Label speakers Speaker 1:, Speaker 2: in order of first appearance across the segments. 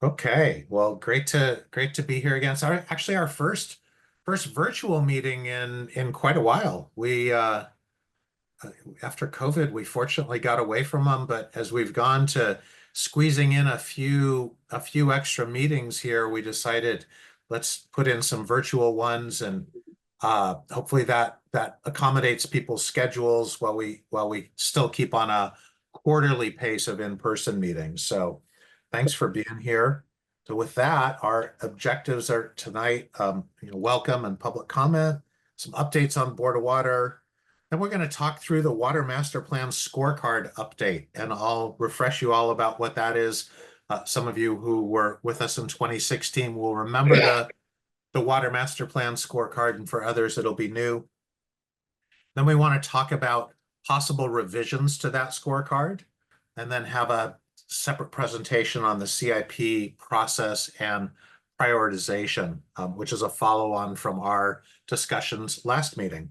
Speaker 1: Okay, well, great to be here again. So actually our first virtual meeting in quite a while. We after COVID, we fortunately got away from them, but as we've gone to squeezing in a few extra meetings here, we decided let's put in some virtual ones and hopefully that accommodates people's schedules while we still keep on a quarterly pace of in-person meetings. So thanks for being here. So with that, our objectives are tonight, welcome and public comment, some updates on Board of Water. Then we're going to talk through the Water Master Plan scorecard update, and I'll refresh you all about what that is. Some of you who were with us in 2016 will remember the Water Master Plan scorecard, and for others, it'll be new. Then we want to talk about possible revisions to that scorecard, and then have a separate presentation on the CIP process and prioritization, which is a follow-on from our discussions last meeting.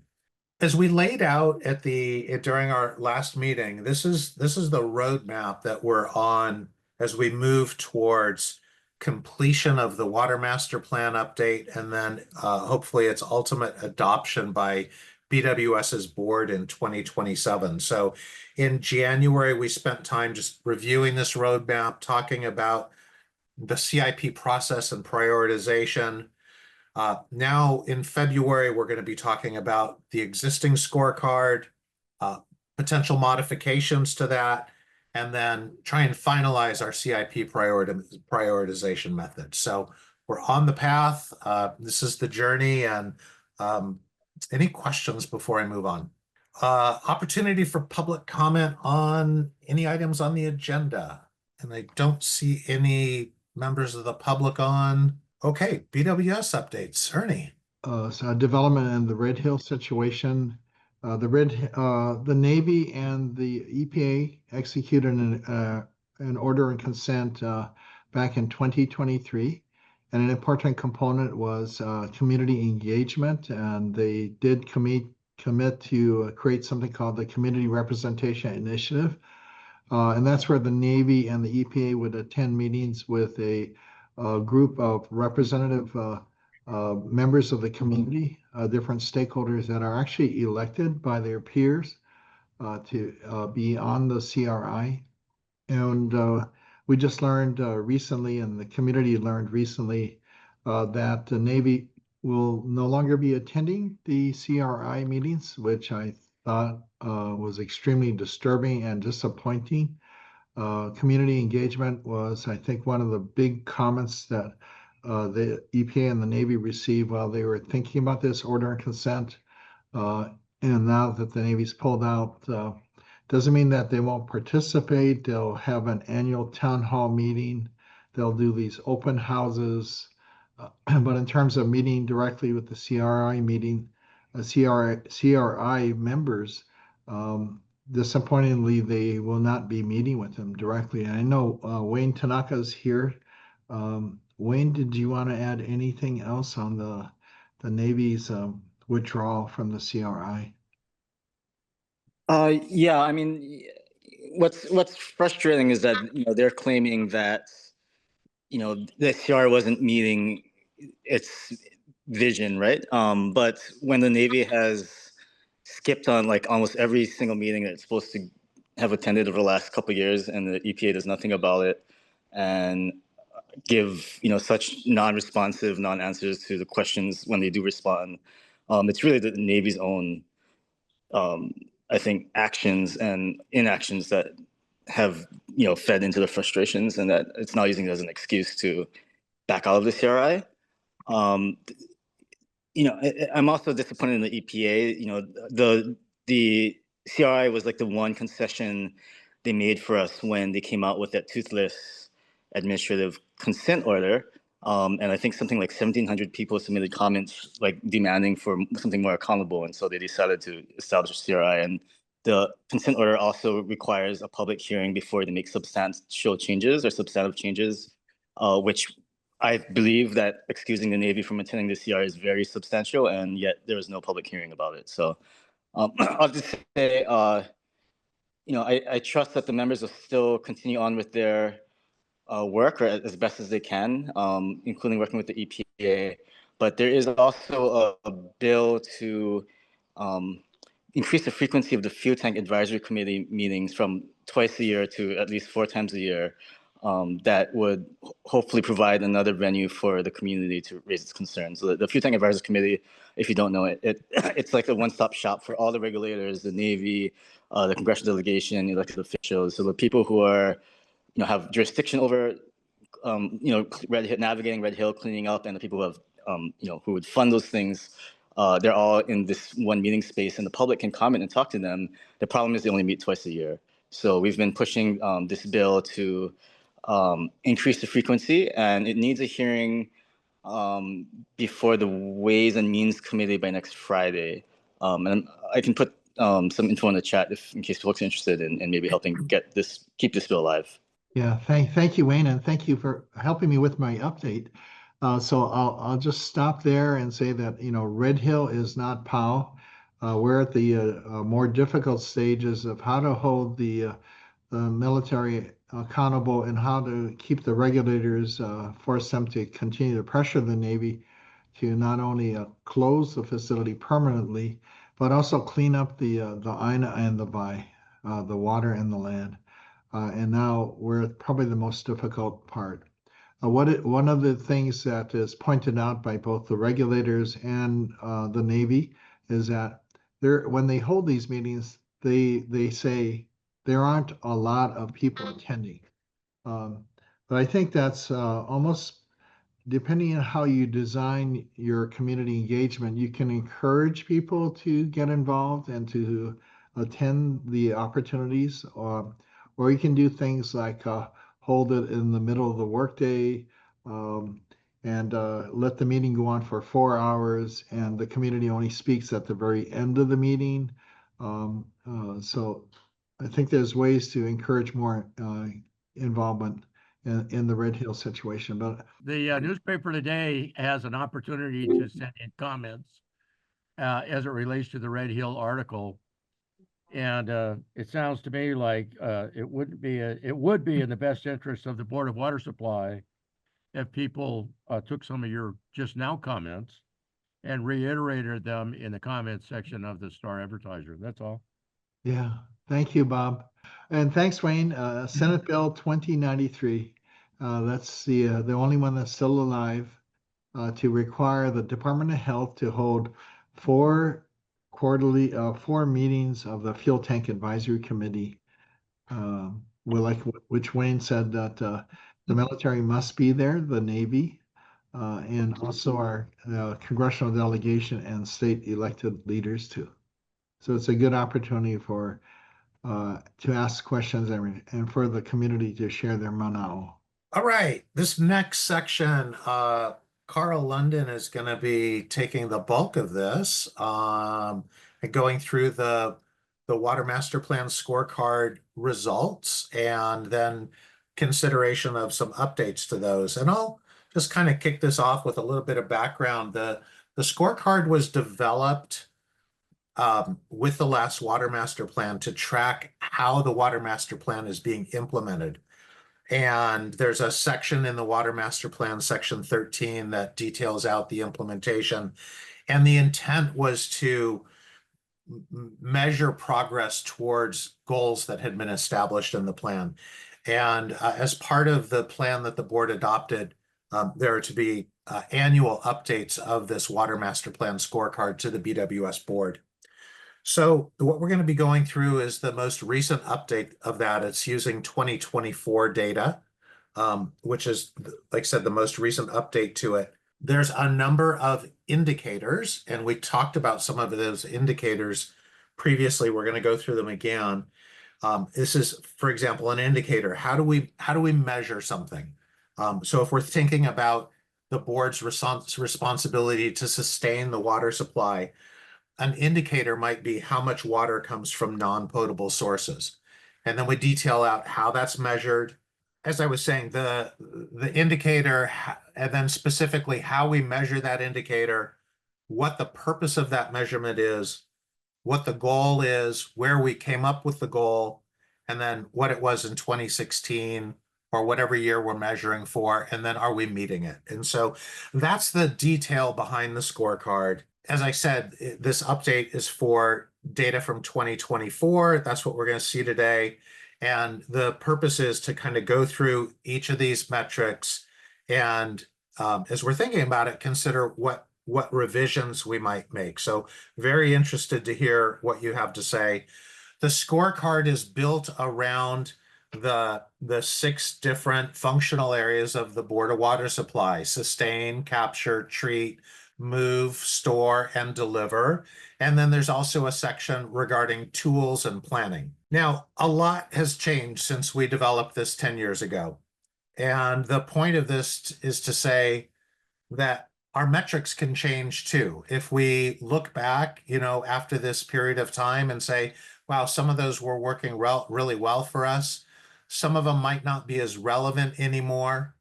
Speaker 1: As we laid out during our last meeting, this is the roadmap that we're on as we move towards completion of the Water Master Plan update, and then hopefully its ultimate adoption by BWS's board in 2027. So in January, we spent time just reviewing this roadmap, talking about the CIP process and prioritization. Now in February, we're going to be talking about the existing scorecard, potential modifications to that, and then try and finalize our CIP prioritization method. So we're on the path. This is the journey. And any questions before I move on? Opportunity for public comment on any items on the agenda. And I don't see any members of the public on. Okay, BWS updates. Ernie.
Speaker 2: So development in the Red Hill situation. The Navy and the EPA executed an order and consent back in 2023. And an important component was community engagement. And they did commit to create something called the Community Representation Initiative. And that's where the Navy and the EPA would attend meetings with a group of representative members of the community, different stakeholders that are actually elected by their peers to be on the CRI. And we just learned recently, and the community learned recently, that the Navy will no longer be attending the CRI meetings, which I thought was extremely disturbing and disappointing. Community engagement was, I think, one of the big comments that the EPA and the Navy received while they were thinking about this order and consent. And now that the Navy's pulled out, doesn't mean that they won't participate. They'll have an annual town hall meeting. They'll do these open houses. But in terms of meeting directly with the CRI members, disappointingly, they will not be meeting with them directly. And I know Wayne Tanaka's here. Wayne, did you want to add anything else on the Navy's withdrawal from the CRI?
Speaker 3: Yeah, I mean, what's frustrating is that they're claiming that the CR wasn't meeting its vision, right? But when the Navy has skipped on like almost every single meeting that it's supposed to have attended over the last couple of years, and the EPA does nothing about it, and give such non-responsive, non-answers to the questions when they do respond, it's really the Navy's own, I think, actions and inactions that have fed into the frustrations, and that it's now using it as an excuse to back out of the CRI. I'm also disappointed in the EPA. The CRI was like the one concession they made for us when they came out with that toothless administrative consent order. And I think something like 1,700 people submitted comments like demanding for something more accountable. And so they decided to establish a CRI. And the consent order also requires a public hearing before they make substantial changes or substantive changes, which I believe that excusing the Navy from attending the CRI is very substantial, and yet there was no public hearing about it. So I'll just say, I trust that the members will still continue on with their work or as best as they can, including working with the EPA. But there is also a bill to increase the frequency of the fuel tank advisory committee meetings from twice a year to at least 4 times a year. That would hopefully provide another venue for the community to raise its concerns. The Fuel Tank Advisory Committee, if you don't know it, it's like a one-stop shop for all the regulators, the Navy, the congressional delegation, elected officials. So the people who are, have jurisdiction over, navigating Red Hill, cleaning up, and the people who have, who would fund those things, they're all in this one meeting space, and the public can comment and talk to them. The problem is they only meet twice a year. So we've been pushing this bill to increase the frequency, and it needs a hearing before the Ways and Means Committee by next Friday. And I can put some info in the chat in case folks are interested in maybe helping keep this bill alive.
Speaker 2: Yeah, thank you, Wayne, and thank you for helping me with my update. So I'll just stop there and say that Red Hill is not POW. We're at the more difficult stages of how to hold the military accountable and how to keep the regulators, force them to continue to pressure the Navy to not only close the facility permanently, but also clean up the INA and the BI, the water and the land. And now we're at probably the most difficult part. One of the things that is pointed out by both the regulators and the Navy is that when they hold these meetings, they say there aren't a lot of people attending. But I think that's almost, depending on how you design your community engagement, you can encourage people to get involved and to attend the opportunities, or you can do things like hold it in the middle of the workday, and let the meeting go on for 4 hours, and the community only speaks at the very end of the meeting. So I think there's ways to encourage more involvement in the Red Hill situation. But
Speaker 4: the newspaper today has an opportunity to send in comments as it relates to the Red Hill article. And it sounds to me like it would be in the best interest of the Board of Water Supply if people took some of your just now comments and reiterated them in the comments section of the Star Advertiser. That's all.
Speaker 2: yeah, thank you, Bob. And thanks, Wayne. Senate Bill 2093. That's the only one that's still alive, to require the Department of Health to hold 4 meetings of the Fuel Tank Advisory Committee. Which Wayne said that the military must be there, the Navy, and also our congressional delegation and state elected leaders too. So it's a good opportunity for to ask questions and for the community to share their manao.
Speaker 1: All right, this next section, Carl London is going to be taking the bulk of this, and going through the Water Master Plan scorecard results, and then consideration of some updates to those. And I'll just kind of kick this off with a little bit of background. The scorecard was developed with the last Water Master Plan to track how the Water Master Plan is being implemented. And there's a section in the Water Master Plan, section 13, that details out the implementation. And the intent was to measure progress towards goals that had been established in the plan. And as part of the plan that the board adopted, there are to be annual updates of this Water Master Plan scorecard to the BWS board. So what we're going to be going through is the most recent update of that. It's using 2024 data, which is, like I said, the most recent update to it. There's a number of indicators, and we talked about some of those indicators previously. We're going to go through them again. This is, for example, an indicator. How do we measure something? So if we're thinking about the board's responsibility to sustain the water supply, an indicator might be how much water comes from non-potable sources. And then we detail out how that's measured. As I was saying, the indicator, and then specifically how we measure that indicator, what the purpose of that measurement is, what the goal is, where we came up with the goal, and then what it was in 2016 or whatever year we're measuring for, and then are we meeting it? And so that's the detail behind the scorecard. As I said, this update is for data from 2024. That's what we're going to see today. And the purpose is to kind of go through each of these metrics and as we're thinking about it, consider what revisions we might make. So very interested to hear what you have to say. The scorecard is built around the 6 different functional areas of the Board of Water Supply: sustain, capture, treat, move, store, and deliver. And then there's also a section regarding tools and planning. Now, a lot has changed since we developed this 10 years ago. And the point of this is to say that our metrics can change too. If we look back, after this period of time and say, wow, some of those were working really well for us. Some of them might not be as relevant anymore.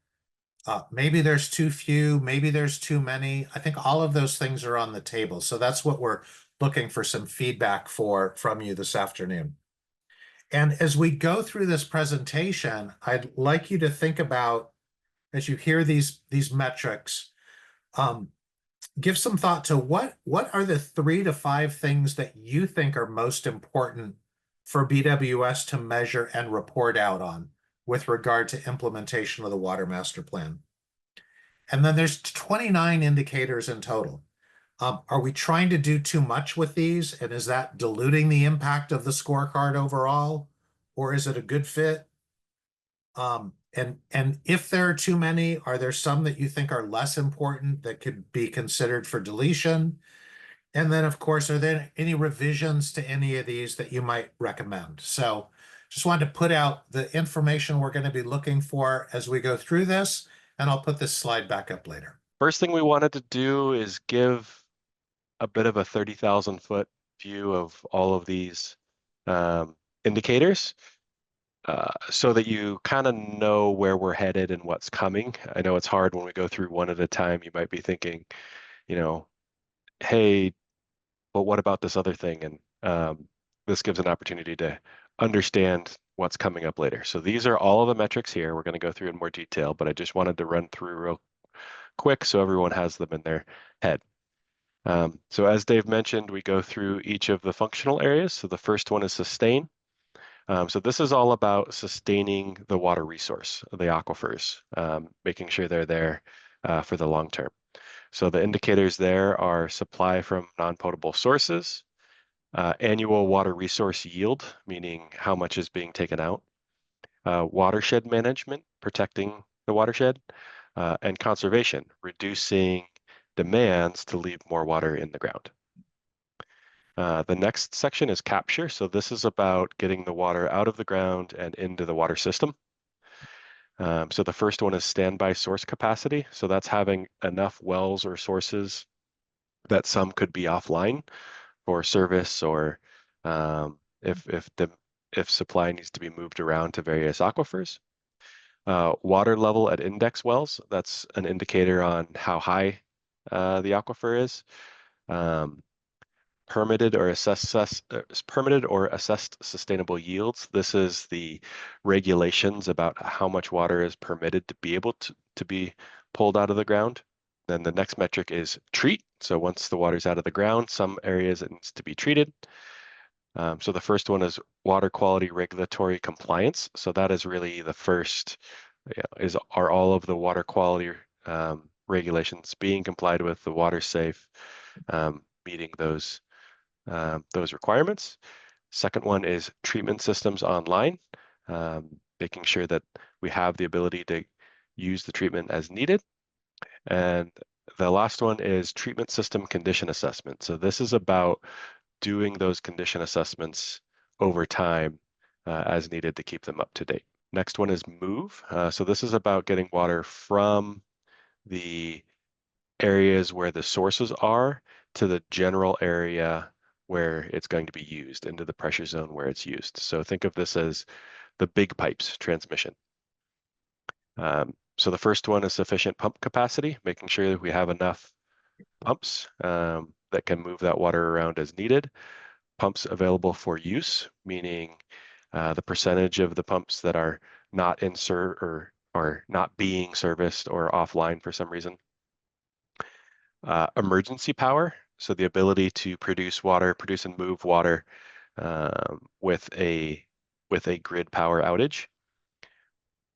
Speaker 1: Maybe there's too few, maybe there's too many. I think all of those things are on the table. So that's what we're looking for some feedback from you this afternoon. And as we go through this presentation, I'd like you to think about, as you hear these metrics, give some thought to what are the 3 to 5 things that you think are most important for BWS to measure and report out on with regard to implementation of the Water Master Plan. And then there's 29 indicators in total. Are we trying to do too much with these? And is that diluting the impact of the scorecard overall? Or is it a good fit? And if there are too many, are there some that you think are less important that could be considered for deletion? And then, of course, are there any revisions to any of these that you might recommend? So just wanted to put out the information we're going to be looking for as we go through this, and I'll put this slide back up later.
Speaker 5: First thing we wanted to do is give a bit of a 30,000 foot view of all of these indicators so that you kind of know where we're headed and what's coming. I know it's hard when we go through one at a time. You might be thinking, hey, but what about this other thing? And this gives an opportunity to understand what's coming up later. So these are all of the metrics here. We're going to go through in more detail, but I just wanted to run through real quick so everyone has them in their head. So as Dave mentioned, we go through each of the functional areas. So the first one is sustain. So this is all about sustaining the water resource, the aquifers, making sure they're there for the long term. So the indicators there are supply from non-potable sources, annual water resource yield, meaning how much is being taken out, watershed management, protecting the watershed, and conservation, reducing demands to leave more water in the ground. The next section is capture. So this is about getting the water out of the ground and into the water system. So the first one is standby source capacity. So that's having enough wells or sources that some could be offline for service, or if supply needs to be moved around to various aquifers. Water level at index wells, that's an indicator on how high the aquifer is. Permitted or assessed sustainable yields. This is the regulations about how much water is permitted to be able to be pulled out of the ground. Then the next metric is treat. So once the water's out of the ground, some areas it needs to be treated. So the first one is water quality regulatory compliance. So that is really the first, are all of the water quality regulations being complied with, the water safe, meeting those requirements. Second one is treatment systems online, making sure that we have the ability to use the treatment as needed. And the last one is treatment system condition assessment. So this is about doing those condition assessments over time as needed to keep them up to date. Next one is move. So this is about getting water from the areas where the sources are to the general area where it's going to be used, into the pressure zone where it's used. So think of this as the big pipes transmission. So the first one is sufficient pump capacity, making sure that we have enough pumps that can move that water around as needed. Pumps available for use, meaning the percentage of the pumps that are not in or not being serviced or offline for some reason. Emergency power, so the ability to produce and move water with a grid power outage.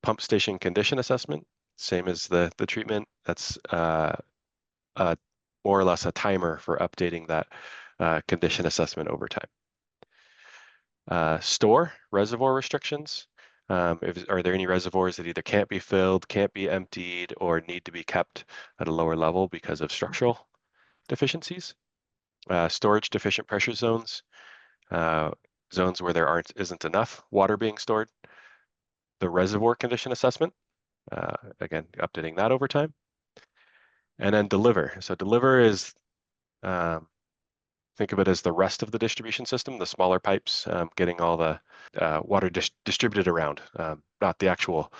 Speaker 5: Pump station condition assessment, same as the treatment. That's more or less a timer for updating that condition assessment over time. Store reservoir restrictions. Are there any reservoirs that either can't be filled, can't be emptied, or need to be kept at a lower level because of structural deficiencies? Storage deficient pressure zones, zones where there isn't enough water being stored. The reservoir condition assessment, again, updating that over time. And then deliver. So deliver is, think of it as the rest of the distribution system, the smaller pipes, getting all the water distributed around, not the actual,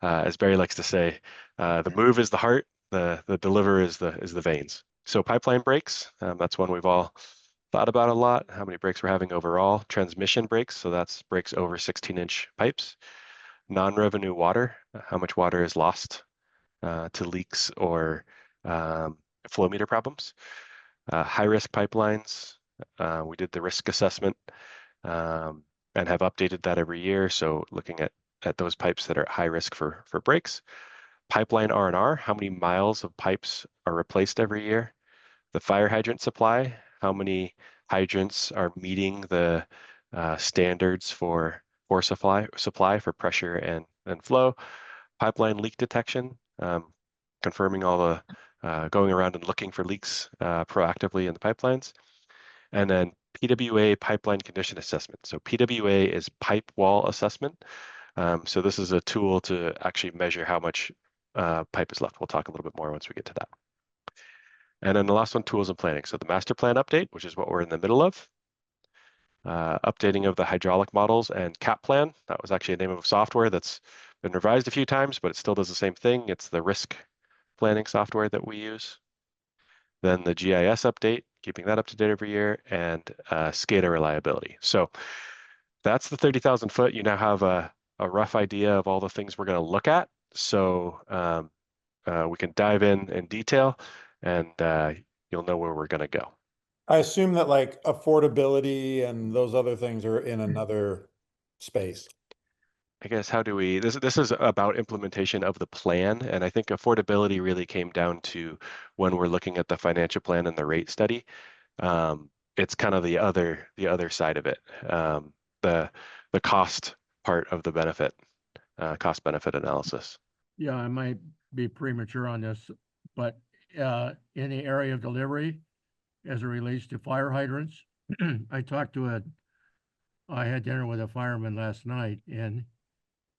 Speaker 5: as Barry likes to say, the move is the heart, the deliver is the veins. So pipeline breaks, that's one we've all thought about a lot, how many breaks we're having overall. Transmission breaks, so that's breaks over 16-inch pipes. Non-revenue water, how much water is lost to leaks or flow meter problems. High-risk pipelines, we did the risk assessment and have updated that every year. So looking at those pipes that are at high risk for breaks. Pipeline R&R, how many miles of pipes are replaced every year? The fire hydrant supply, how many hydrants are meeting the standards for supply for pressure and flow? Pipeline leak detection, confirming all the going around and looking for leaks proactively in the pipelines. And then PWA pipeline condition assessment. So PWA is pipe wall assessment. So this is a tool to actually measure how much pipe is left. We'll talk a little bit more once we get to that. And then the last one, tools and planning. So the master plan update, which is what we're in the middle of. Updating of the hydraulic models and CAP plan. That was actually a name of software that's been revised a few times, but it still does the same thing. It's the risk planning software that we use. Then the GIS update, keeping that up to date every year, and SCADA reliability. So that's the 30,000 foot. You now have a rough idea of all the things we're going to look at. So we can dive in detail, and you'll know where we're going to go.
Speaker 6: I assume that like affordability and those other things are in another space.
Speaker 5: I guess how do we, this is about implementation of the plan, and I think affordability really came down to when we're looking at the financial plan and the rate study. It's kind of the other side of it, the cost part of the benefit, cost benefit analysis.
Speaker 4: Yeah, I might be premature on this, but in the area of delivery, as it relates to fire hydrants, I had dinner with a fireman last night, and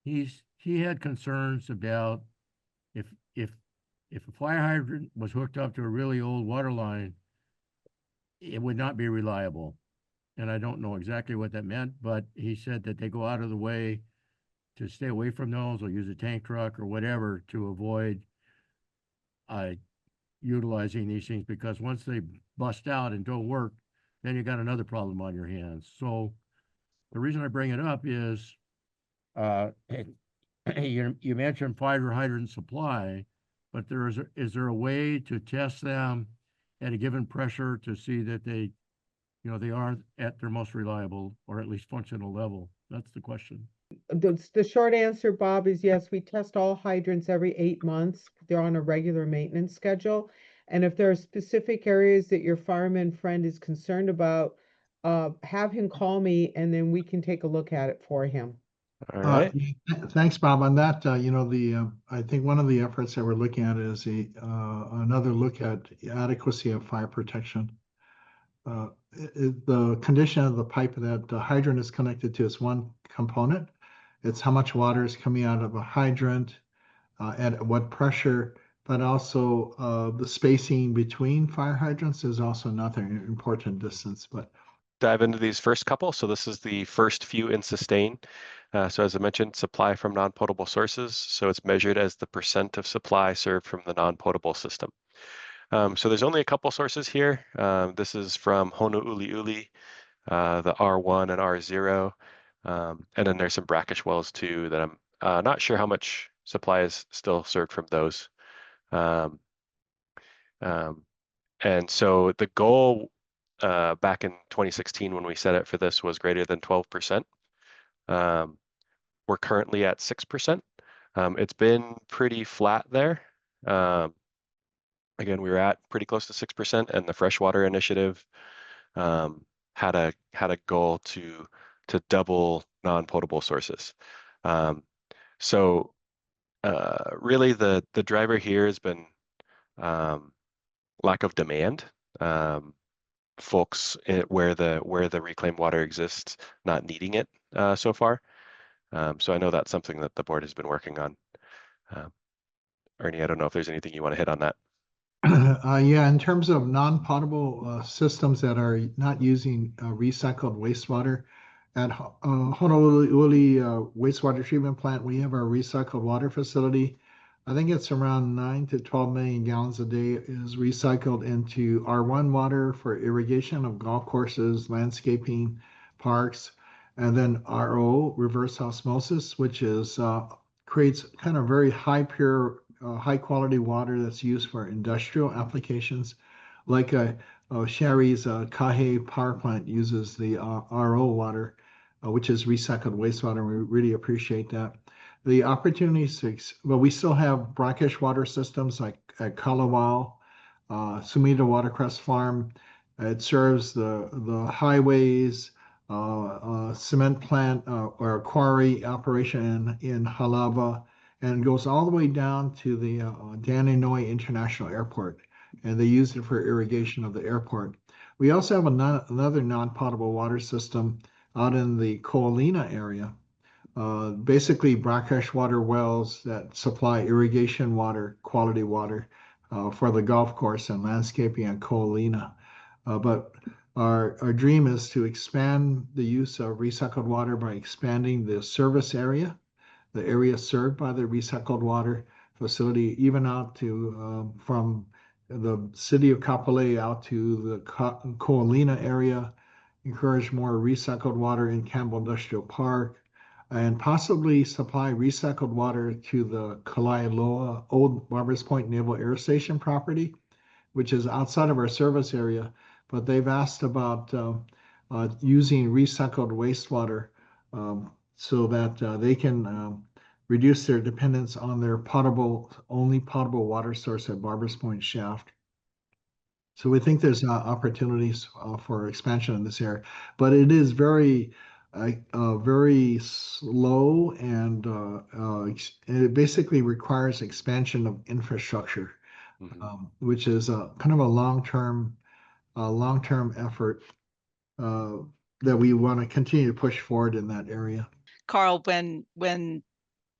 Speaker 4: he had concerns about if a fire hydrant was hooked up to a really old water line, it would not be reliable. And I don't know exactly what that meant, but he said that they go out of the way to stay away from those or use a tank truck or whatever to avoid utilizing these things, because once they bust out and don't work, then you got another problem on your hands. So the reason I bring it up is you mentioned fire hydrant supply, but is there a way to test them at a given pressure to see that they are at their most reliable or at least functional level? That's the question.
Speaker 7: The short answer, Bob, is yes, we test all hydrants every 8 months. They're on a regular maintenance schedule. And if there are specific areas that your fireman friend is concerned about, have him call me and then we can take a look at it for him.
Speaker 5: All right.
Speaker 2: Thanks, Bob. On that, I think one of the efforts that we're looking at is another look at the adequacy of fire protection. The condition of the pipe that the hydrant is connected to is one component. It's how much water is coming out of a hydrant, at what pressure, but also the spacing between fire hydrants is also another important distance. But
Speaker 5: dive into these first couple. So this is the first few in sustain. So as I mentioned, supply from non-potable sources. So it's measured as the percent of supply served from the non-potable system. So there's only a couple sources here. This is from Honouliuli, the R1 and R0. And then there's some brackish wells too that Not sure how much supply is still served from those. Um, um, and so the goal back in 2016 when we set it for this was greater than 12%. We're currently at 6%. It's been pretty flat there. Again, we were at pretty close to 6%, and the freshwater initiative had a goal to double non-potable sources. So really the driver here has been lack of demand. Folks where the reclaimed water exists not needing it so far. So I know that's something that the board has been working on. Ernie, I don't know if there's anything you want to hit on that.
Speaker 2: Yeah, in terms of non-potable systems that are not using recycled wastewater, at Honolulu Wastewater Treatment Plant, we have our recycled water facility. I think it's around 9 to 12 million gallons a day is recycled into R1 water for irrigation of golf courses, landscaping, parks, and then RO, reverse osmosis, which is creates kind of very high pure high quality water that's used for industrial applications. Like Sherry's Kahe power plant uses the RO water, which is recycled wastewater. We really appreciate that. The opportunities well, we still have brackish water systems like at Kalawao, Sumida Watercress Farm. It serves the highways, cement plant or quarry operation in Halava, and goes all the way down to the Danenoi International Airport, and they use it for irrigation of the airport. We also have another non-potable water system out in the Koalina area, basically brackish water wells that supply irrigation water, quality water for the golf course and landscaping at Koalina. But our dream is to expand the use of recycled water by expanding the service area, the area served by the recycled water facility, even out to from the city of Kapolei out to the Koalina area, encourage more recycled water in Campbell Industrial Park, and possibly supply recycled water to the Kalailoa Old Barbers Point Naval Air Station property, which is outside of our service area, but they've asked about using recycled wastewater so that they can reduce their dependence on their only potable water source at Barbers Point Shaft. So we think there's opportunities for expansion in this area, but it is very slow, and it basically requires expansion of infrastructure, which is kind of a long-term effort that we want to continue to push forward in that area.
Speaker 8: Carl, when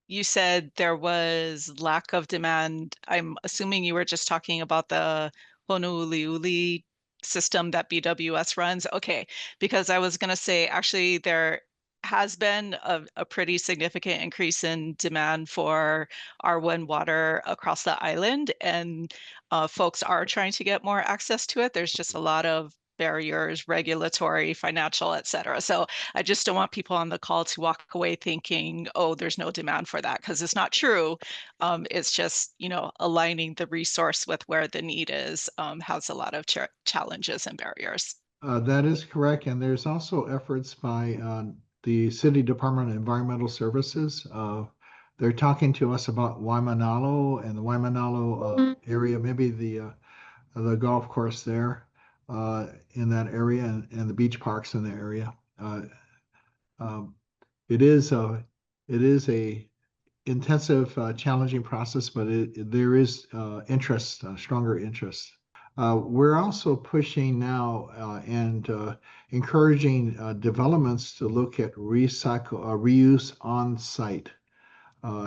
Speaker 8: you said there was lack of demand, I'm assuming you were just talking about the Honouliuli system that BWS runs. Okay, because I was going to say, actually, there has been a pretty significant increase in demand for R1 water across the island, and folks are trying to get more access to it. There's just a lot of barriers, regulatory, financial, et cetera. So I just don't want people on the call to walk away thinking, oh, there's no demand for that, because it's not true. It's just, aligning the resource with where the need is has a lot of challenges and barriers.
Speaker 2: That is correct. And there's also efforts by the City Department of Environmental Services. They're talking to us about Waimanalo and the Waimanalo area, maybe the golf course there in that area, and the beach parks in the area. It is a intensive, challenging process, but there is interest, stronger interest. We're also pushing now and encouraging developments to look at reuse on site.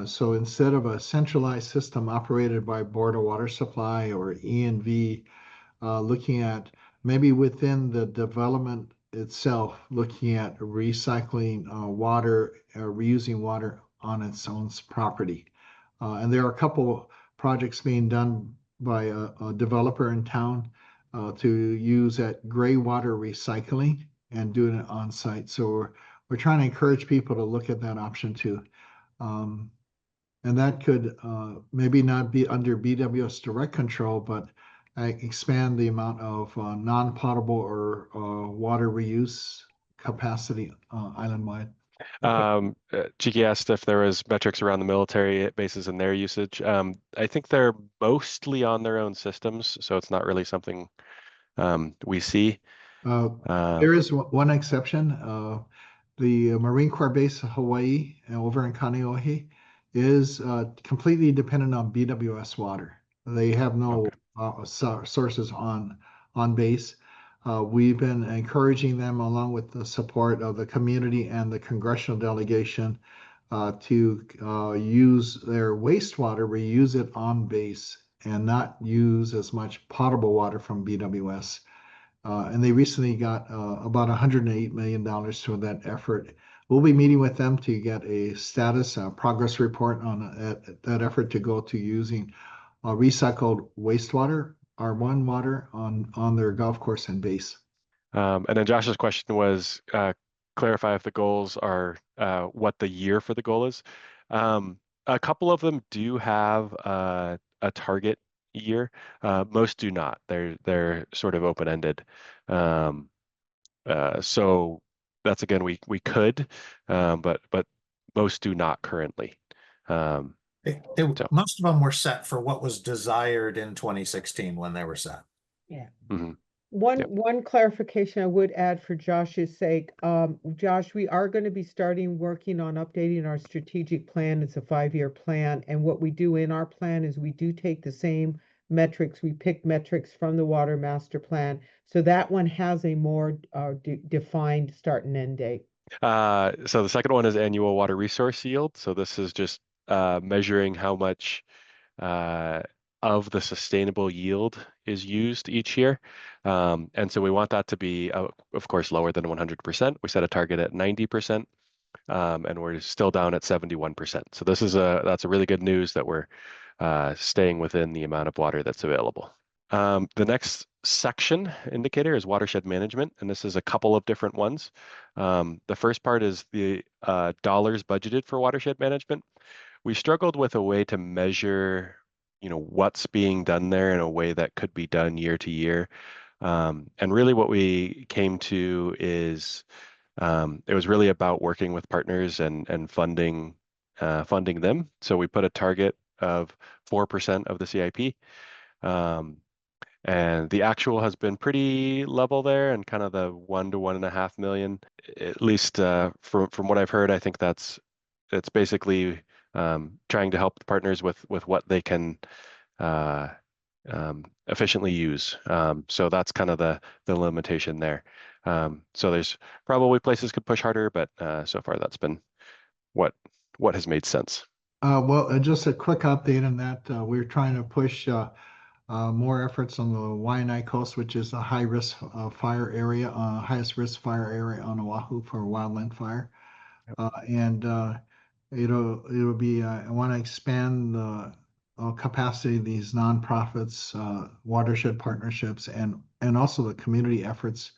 Speaker 2: So instead of a centralized system operated by Board of Water Supply or E&V, looking at maybe within the development itself, looking at recycling water, reusing water on its own property. And there are a couple projects being done by a developer in town to use that gray water recycling and doing it on site. So we're trying to encourage people to look at that option too. And that could maybe not be under BWS direct control, but expand the amount of non-potable or water reuse capacity island-wide.
Speaker 5: Cheeky asked if there was metrics around the military bases and their usage. I think they're mostly on their own systems, so it's not really something we see.
Speaker 2: There is one exception. The Marine Corps base Hawaii over in Kaneohe is completely dependent on BWS water. They have no sources on base. We've been encouraging them, along with the support of the community and the congressional delegation, to use their wastewater, reuse it on base, and not use as much potable water from BWS. And they recently got about $108 million for that effort. We'll be meeting with them to get a status, progress report on that effort to go to using recycled wastewater, R1 water, on their golf course and base.
Speaker 5: And then Josh's question was clarify if the goals are what the year for the goal is. A couple of them do have a target year. Most do not. They're sort of open-ended. So that's, again, we could, but most do not currently. So.
Speaker 1: Most of them were set for what was desired in 2016 when they were set.
Speaker 7: Yeah.
Speaker 5: Mhm.
Speaker 7: One clarification I would add for Josh's sake. Josh, we are going to be starting working on updating our strategic plan. It's a 5-year plan. And what we do in our plan is we do take the same metrics. We pick metrics from the water master plan. So that one has a more defined start and end date.
Speaker 5: So the second one is annual water resource yield. So this is just measuring how much of the sustainable yield is used each year. And so we want that to be, of course, lower than 100%. We set a target at 90%, and we're still down at 71%. So that's a really good news that we're staying within the amount of water that's available. The next section indicator is watershed management, and this is a couple of different ones. The first part is the dollars budgeted for watershed management. We struggled with a way to measure, what's being done there in a way that could be done year to year. And really what we came to is it was really about working with partners and funding them. So we put a target of 4% of the CIP. And the actual has been pretty level there, and kind of the 1 to 1.5 million, at least from what I've heard. I think it's basically trying to help the partners with what they can efficiently use. So that's kind of the limitation there. So there's probably places could push harder, but so far that's been what has made sense.
Speaker 2: Well, just a quick update on that. We're trying to push more efforts on the Waianae Coast, which is the highest risk fire area on Oahu for wildland fire. And it'll be, I want to expand the capacity of these nonprofits, watershed partnerships, and also the community efforts,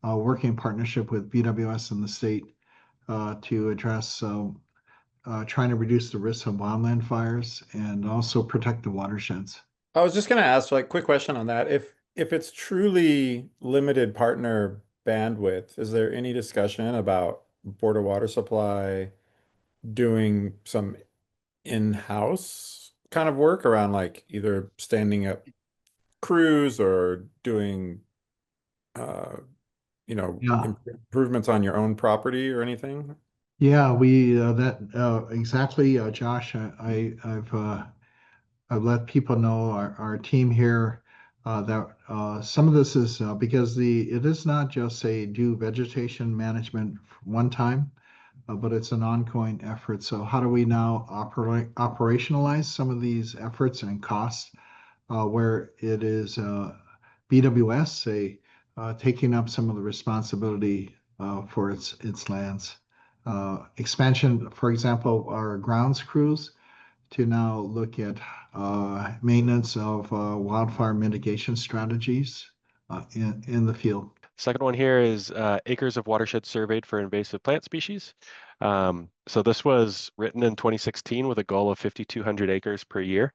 Speaker 2: working in partnership with BWS and the state to address trying to reduce the risk of wildland fires and also protect the watersheds.
Speaker 6: I was just going to ask, quick question on that. If it's truly limited partner bandwidth, is there any discussion about Board of Water Supply doing some in-house kind of work around either standing up crews or doing improvements on your own property or anything?
Speaker 2: Yeah, we exactly, Josh. I've let people know, our team here, that some of this is because it is not just do vegetation management one time, but it's an ongoing effort. So how do we now operationalize some of these efforts and costs where it is BWS taking up some of the responsibility for its lands? Expansion, for example, our grounds crews to now look at maintenance of wildfire mitigation strategies in the field.
Speaker 5: Second one here is acres of watershed surveyed for invasive plant species. So this was written in 2016 with a goal of 5,200 acres per year.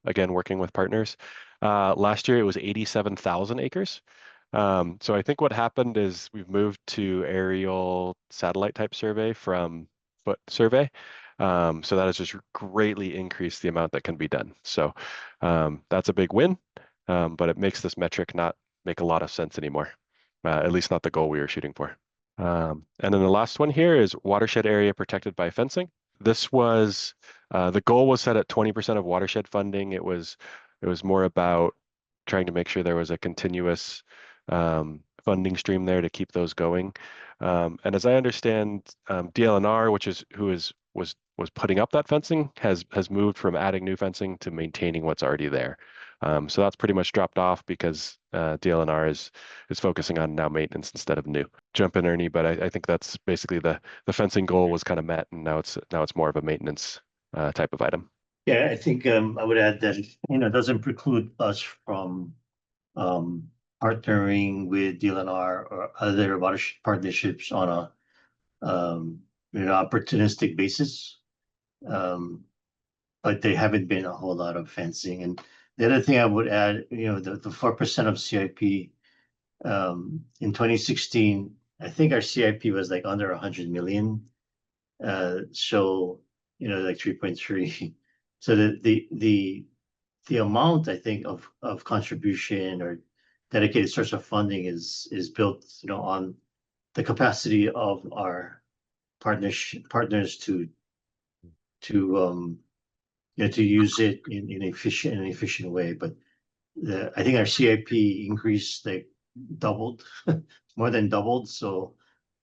Speaker 5: Again, working with partners. Last year it was 87,000 acres. So I think what happened is we've moved to aerial satellite type survey from foot survey. So that has just greatly increased the amount that can be done. So that's a big win, but it makes this metric not make a lot of sense anymore, at least not the goal we were shooting for. And then the last one here is watershed area protected by fencing. This was the goal was set at 20% of watershed funding. It was more about trying to make sure there was a continuous funding stream there to keep those going. And as I understand, DLNR, which is was putting up that fencing, has moved from adding new fencing to maintaining what's already there. So that's pretty much dropped off because DLNR is focusing on now maintenance instead of new. Jump in, Ernie, but I think that's basically the fencing goal was kind of met, and now it's more of a maintenance type of item.
Speaker 9: Yeah, I think I would add that, it doesn't preclude us from partnering with DLNR or other watershed partnerships on a opportunistic basis. But there haven't been a whole lot of fencing. And the other thing I would add, the 4% of CIP in 2016, I think our CIP was like under 100 million. So, like 3.3. So the amount, I think, of contribution or dedicated source of funding is built, on the capacity of our partners to use it in an efficient way. But I think our CIP increase like doubled, more than doubled. So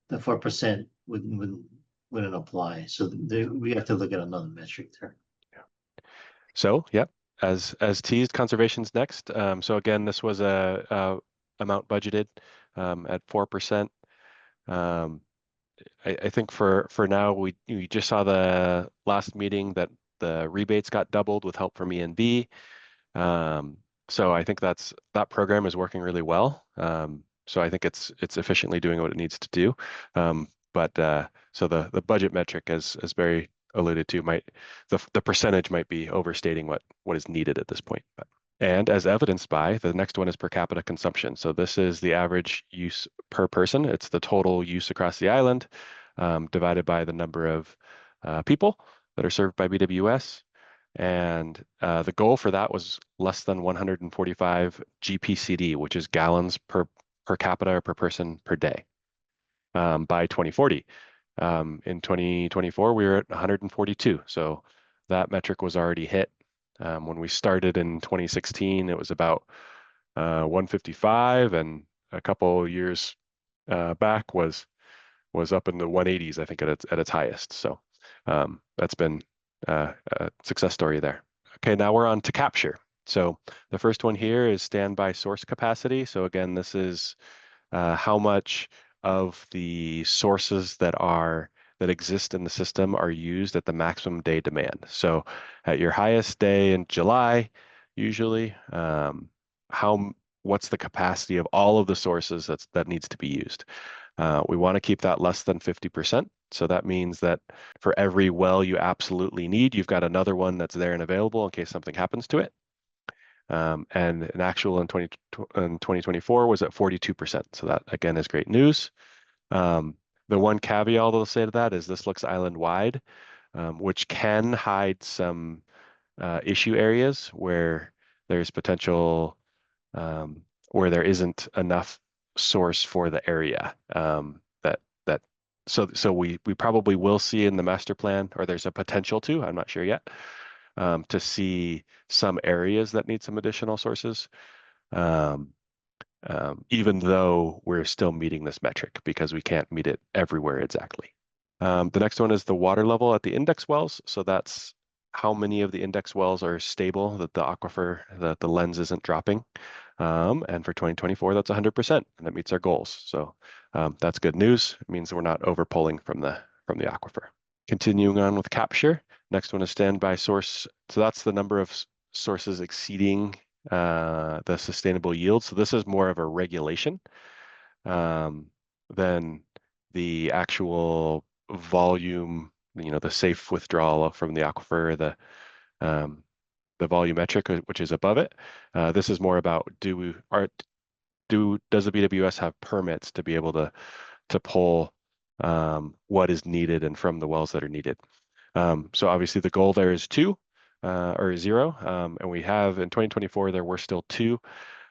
Speaker 9: the 4% wouldn't apply. So we have to look at another metric there.
Speaker 5: So, yep, as teased, conservation's next. So again, this was a amount budgeted at 4%. I think for now, we just saw the last meeting that the rebates got doubled with help from E&B. So I think that program is working really well. So I think it's efficiently doing what it needs to do. So the budget metric, as Barry alluded to, the percentage might be overstating what is needed at this point. And as evidenced by, the next one is per capita consumption. So this is the average use per person. It's the total use across the island divided by the number of people that are served by BWS. And the goal for that was less than 145 GPCD, which is gallons per capita or per person per day, by 2040. In 2024, we were at 142. So that metric was already hit. When we started in 2016, it was about 155, and a couple years back was up in the 180s, I think, at its highest. So that's been a success story there. Okay, now we're on to capture. So the first one here is standby source capacity. So again, this is how much of the sources that exist in the system are used at the maximum day demand. So at your highest day in July, usually, what's the capacity of all of the sources that needs to be used? We want to keep that less than 50%. So that means that for every well you absolutely need, you've got another one that's there and available in case something happens to it. And an actual in 2024 was at 42%. So that, again, is great news. The one caveat I'll say to that is this looks island-wide, which can hide some issue areas where there's potential, where there isn't enough source for the area. So we probably will see in the master plan, or there's a potential to, I'm not sure yet, to see some areas that need some additional sources, even though we're still meeting this metric because we can't meet it everywhere exactly. The next one is the water level at the index wells. So that's how many of the index wells are stable, that the aquifer, that the lens isn't dropping. And for 2024, that's 100%, and that meets our goals. So that's good news. It means we're not over pulling from the aquifer. Continuing on with capture, next one is standby source. So that's the number of sources exceeding the sustainable yield. So this is more of a regulation than the actual volume, the safe withdrawal from the aquifer, the volumetric, which is above it. This is more about does the BWS have permits to be able to pull what is needed and from the wells that are needed. So obviously the goal there is 2 or 0, and we have in 2024 there were still 2.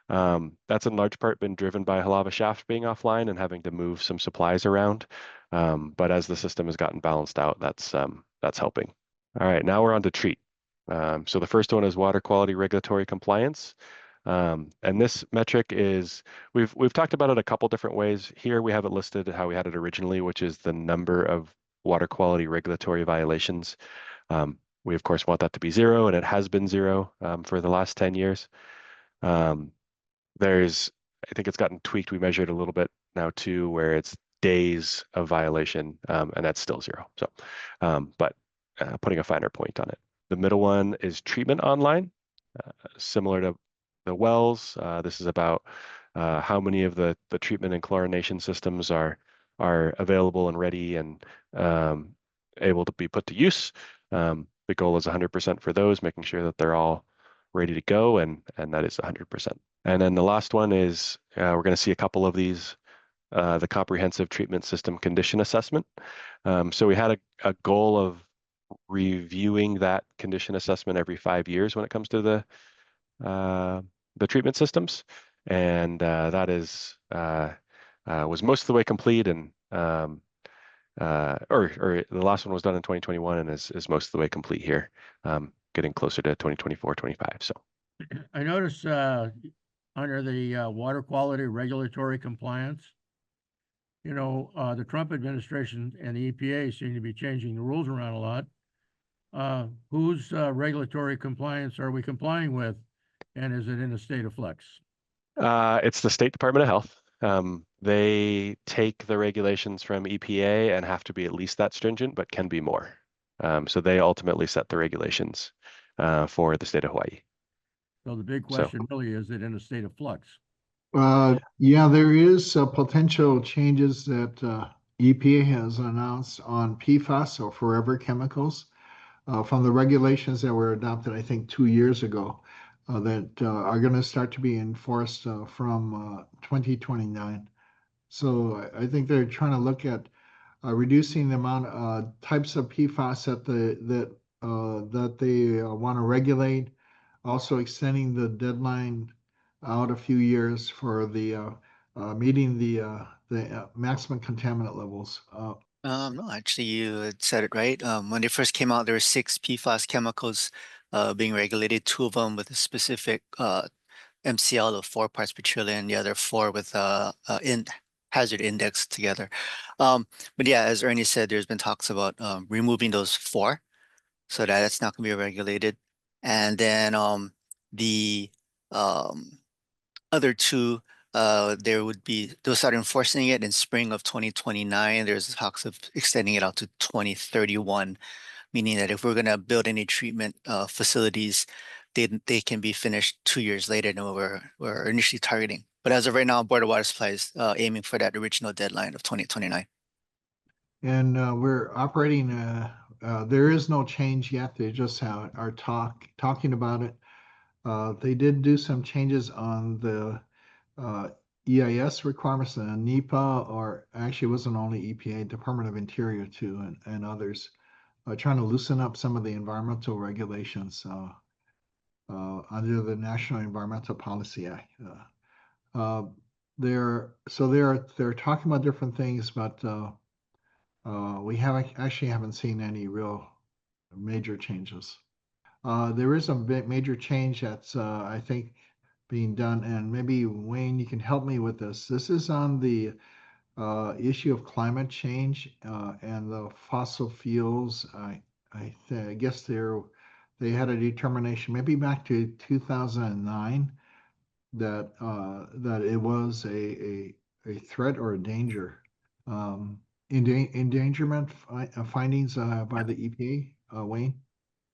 Speaker 5: That's in large part been driven by Halava Shaft being offline and having to move some supplies around. But as the system has gotten balanced out, that's helping. All right, now we're on to treat. So the first one is water quality regulatory compliance. And this metric is, we've talked about it a couple different ways. Here we have it listed how we had it originally, which is the number of water quality regulatory violations. We of course want that to be 0, and it has been 0 for the last 10 years. I think it's gotten tweaked. We measured a little bit now too, where it's days of violation, and that's still 0. So, but putting a finer point on it. The middle one is treatment online, similar to the wells. This is about how many of the treatment and chlorination systems are available and ready and able to be put to use. The goal is 100% for those, making sure that they're all ready to go, and that is 100%. And then the last one is we're going to see a couple of these, the comprehensive treatment system condition assessment. So we had a goal of reviewing that condition assessment every 5 years when it comes to the treatment systems, and that is was most of the way complete, and or the last one was done in 2021 and is most of the way complete here, getting closer to 2024, 25. So
Speaker 4: I noticed under the water quality regulatory compliance, the Trump administration and the EPA seem to be changing the rules around a lot. Whose regulatory compliance are we complying with, and is it in a state of flux?
Speaker 5: It's the State Department of Health. They take the regulations from EPA and have to be at least that stringent, but can be more. So they ultimately set the regulations for the state of Hawaii.
Speaker 4: So the big question really is it in a state of flux?
Speaker 2: Yeah, there is potential changes that EPA has announced on PFAS, or forever chemicals, from the regulations that were adopted, I think, 2 years ago, that are going to start to be enforced from 2029. So I think they're trying to look at reducing the amount of types of PFAS that they want to regulate, also extending the deadline out a few years for the meeting the maximum contaminant levels.
Speaker 10: No, actually, you had said it right. When they first came out, there were 6 PFAS chemicals being regulated, 2 of them with a specific MCL of 4 parts per trillion, the other 4 with hazard index together. But yeah, as Ernie said, there's been talks about removing those 4 so that it's not going to be regulated. And then the other 2, they'll start enforcing it in spring of 2029. There's talks of extending it out to 2031, meaning that if we're going to build any treatment facilities, they can be finished 2 years later than we're initially targeting. But as of right now, Board of Water Supply is aiming for that original deadline of 2029.
Speaker 2: And we're operating. There is no change yet. They just are talking about it. They did do some changes on the EIS requirements and NEPA, or actually it wasn't only EPA, Department of Interior too, and others, trying to loosen up some of the environmental regulations under the National Environmental Policy Act. They're talking about different things, but we haven't seen any real major changes. There is a major change that's I think being done, and maybe Wayne, you can help me with this. This is on the issue of climate change and the fossil fuels. I guess they had a determination maybe back to 2009 that it was a threat or a danger. Endangerment findings by the EPA, Wayne?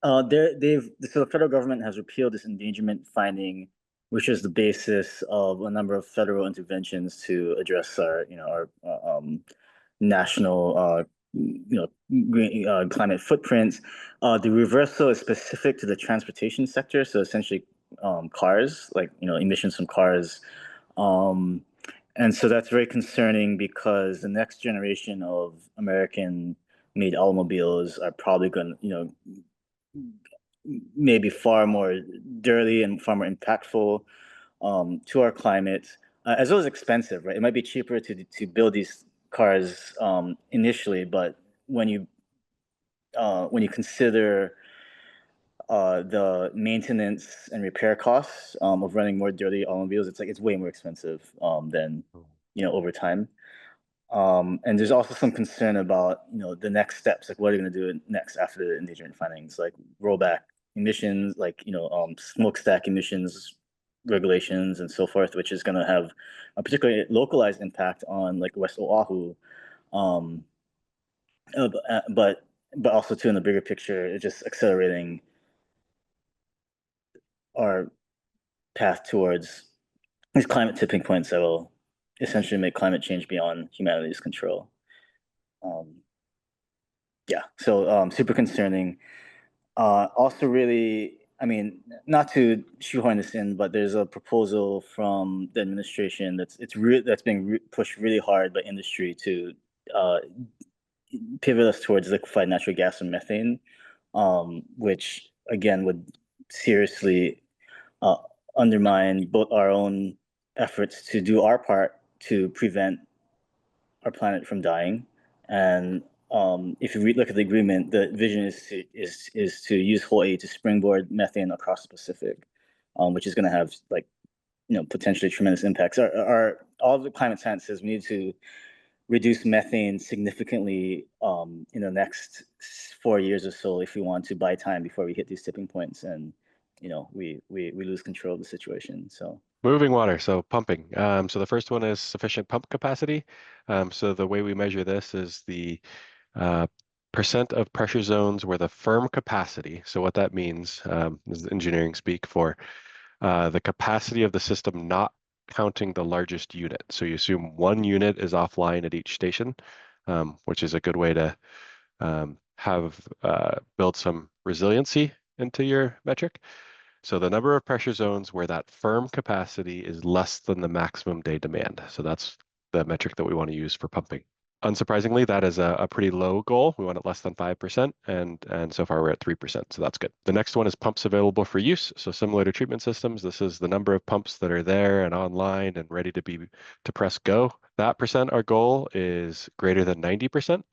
Speaker 3: So the federal government has repealed this endangerment finding, which is the basis of a number of federal interventions to address our national climate footprints. The reversal is specific to the transportation sector, so essentially cars, like emissions from cars. And so that's very concerning because the next generation of American-made automobiles are probably going to, maybe far more dirty and far more impactful to our climate, as well as expensive, right? It might be cheaper to build these cars initially, but when you consider the maintenance and repair costs of running more dirty automobiles, it's way more expensive than over time. And there's also some concern about the next steps, like what are you going to do next after the endangerment findings, like rollback emissions, like smokestack emissions regulations and so forth, which is going to have a particularly localized impact on like West Oahu, um, but also too in the bigger picture, it's just accelerating our path towards these climate tipping points that will essentially make climate change beyond humanity's control. Yeah, so super concerning. Also really, I mean, not to shoehorn this in, but there's a proposal from the administration that's being pushed really hard by industry to pivot us towards liquefied natural gas and methane, which again would seriously undermine both our own efforts to do our part to prevent our planet from dying. And if you look at the agreement, the vision is to use Hawaii to springboard methane across the Pacific, which is going to have potentially tremendous impacts. All the climate science says we need to reduce methane significantly in the next 4 years or so if we want to buy time before we hit these tipping points and we lose control of the situation. So
Speaker 5: moving water, so pumping. So the first one is sufficient pump capacity. So the way we measure this is the percent of pressure zones where the firm capacity, so what that means is engineering speak for the capacity of the system not counting the largest unit. So you assume one unit is offline at each station, which is a good way to build some resiliency into your metric. So the number of pressure zones where that firm capacity is less than the maximum day demand. So that's the metric that we want to use for pumping. Unsurprisingly, that is a pretty low goal. We want it less than 5%, and so far we're at 3%, so that's good. The next one is pumps available for use. So similar to treatment systems, this is the number of pumps that are there and online and ready to press go. That percent, our goal is greater than 90%.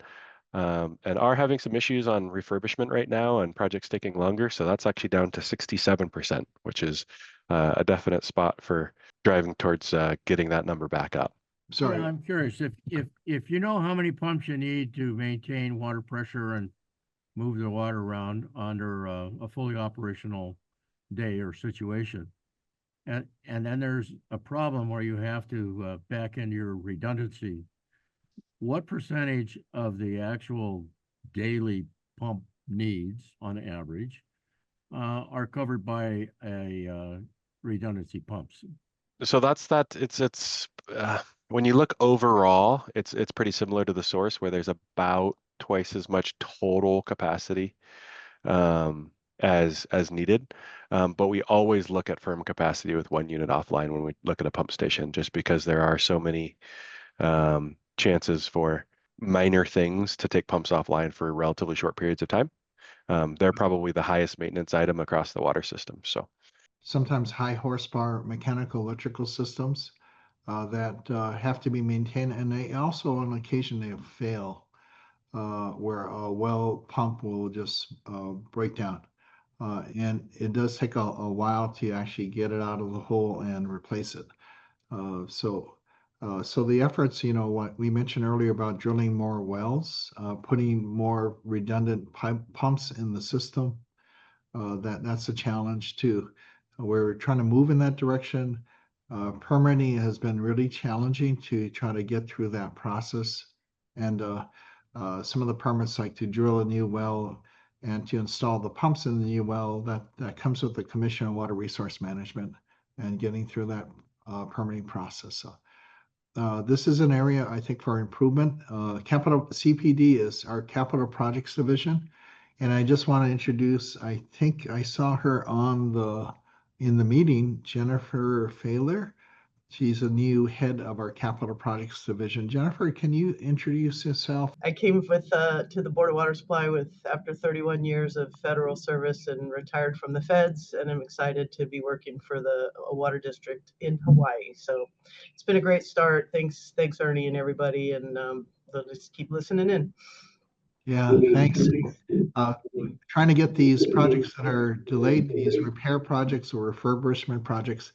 Speaker 5: And are having some issues on refurbishment right now and projects taking longer. So that's actually down to 67%, which is a definite spot for driving towards getting that number back up.
Speaker 2: Sorry.
Speaker 4: Yeah, I'm curious if you know how many pumps you need to maintain water pressure and move the water around under a fully operational day or situation. And then there's a problem where you have to back into your redundancy. What percentage of the actual daily pump needs on average are covered by a redundancy pumps?
Speaker 5: So it's when you look overall, it's pretty similar to the source where there's about twice as much total capacity as needed. But we always look at firm capacity with one unit offline when we look at a pump station, just because there are so many chances for minor things to take pumps offline for relatively short periods of time. They're probably the highest maintenance item across the water system. So
Speaker 2: Sometimes high horsepower mechanical electrical systems that have to be maintained, and they also on occasion they fail where a well pump will just break down. And it does take a while to actually get it out of the hole and replace it. So the efforts, what we mentioned earlier about drilling more wells, putting more redundant pumps in the system, that's a challenge too. We're trying to move in that direction. Permitting has been really challenging to try to get through that process. And some of the permits, like to drill a new well and to install the pumps in the new well, that comes with the Commission on Water Resource Management and getting through that permitting process. So This is an area I think for improvement. Capital CPD is our capital projects division. And I just want to introduce, I think I saw her in the meeting, Jennifer Failer. She's a new head of our capital projects division. Jennifer, can you introduce yourself?
Speaker 11: I came to the Board of Water Supply after 31 years of federal service and retired from the feds, and I'm excited to be working for the water district in Hawaii. So it's been a great start. Thanks, Ernie and everybody, and they'll just keep listening in.
Speaker 2: Yeah, thanks. Trying to get these projects that are delayed, these repair projects or refurbishment projects,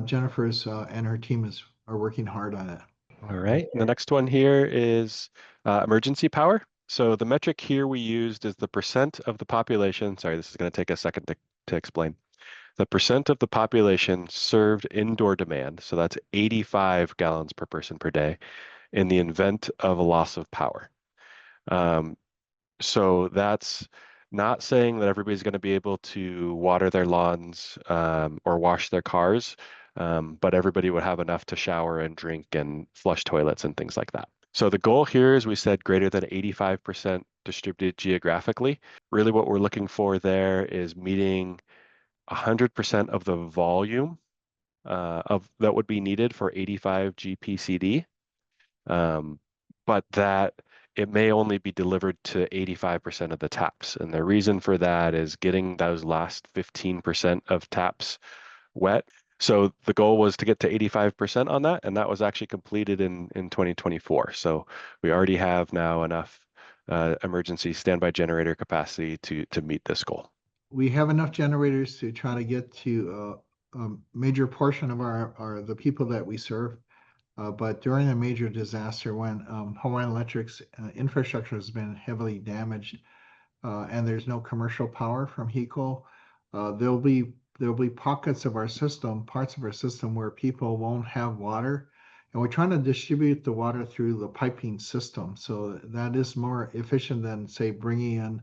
Speaker 2: Jennifer's and her team are working hard on it.
Speaker 5: All right. The next one here is emergency power. So the metric here we used is the percent of the population. Sorry, this is going to take a second to explain. The percent of the population served indoor demand. So that's 85 gallons per person per day in the event of a loss of power. So that's not saying that everybody's going to be able to water their lawns or wash their cars, but everybody would have enough to shower and drink and flush toilets and things like that. So the goal here is we said greater than 85% distributed geographically. Really what we're looking for there is meeting 100% of the volume that would be needed for 85 GPCD, but that it may only be delivered to 85% of the taps. And the reason for that is getting those last 15% of taps wet. So the goal was to get to 85% on that, and that was actually completed in 2024. So we already have now enough emergency standby generator capacity to meet this goal.
Speaker 2: We have enough generators to try to get to a major portion of the people that we serve. But during a major disaster, when Hawaiian Electric's infrastructure has been heavily damaged, and there's no commercial power from HECO, there'll be pockets of our system, parts of our system where people won't have water, and we're trying to distribute the water through the piping system. So that is more efficient than, say, bringing in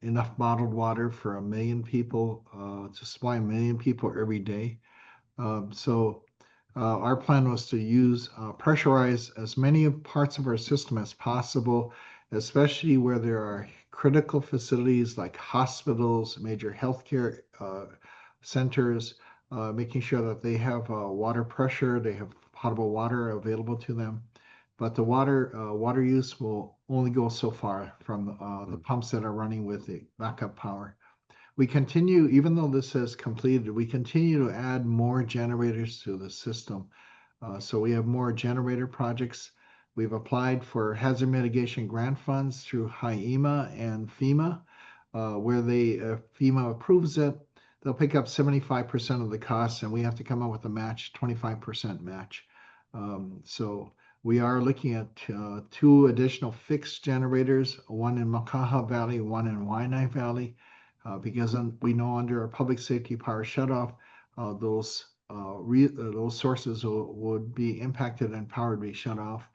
Speaker 2: enough bottled water for 1 million people to supply 1 million people every day. Our plan was to pressurize as many parts of our system as possible, especially where there are critical facilities like hospitals, major healthcare centers, making sure that they have water pressure, they have potable water available to them. But the water use will only go so far from the pumps that are running with the backup power. We continue, even though this is completed, we continue to add more generators to the system. So we have more generator projects. We've applied for hazard mitigation grant funds through HIEMA and FEMA, where FEMA approves it. They'll pick up 75% of the costs, and we have to come up with a match, 25% match. So we are looking at 2 additional fixed generators, one in Makaha Valley, one in Waianae Valley. Because we know under a public safety power shutoff, those sources would be impacted and power would be shut off.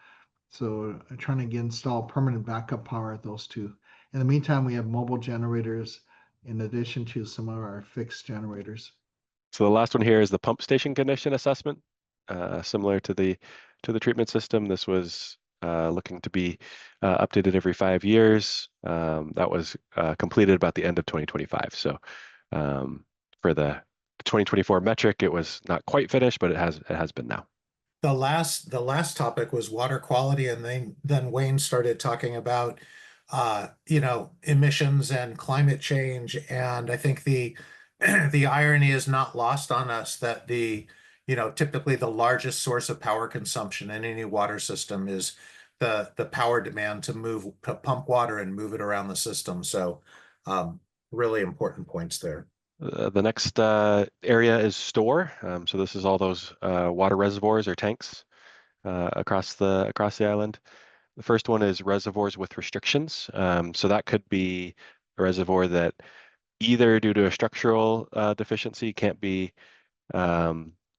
Speaker 2: So trying to install permanent backup power at those 2. In the meantime, we have mobile generators in addition to some of our fixed generators.
Speaker 5: So the last one here is the pump station condition assessment, similar to the treatment system. This was looking to be updated every 5 years. That was completed about the end of 2025. So for the 2024 metric, it was not quite finished, but it has been now.
Speaker 1: The last topic was water quality, and then Wayne started talking about emissions and climate change. And I think the irony is not lost on us that typically the largest source of power consumption in any water system is the power demand to pump water and move it around the system. So really important points there.
Speaker 5: The next area is store. So this is all those water reservoirs or tanks across the island. The first one is reservoirs with restrictions. So that could be a reservoir that either due to a structural deficiency can't be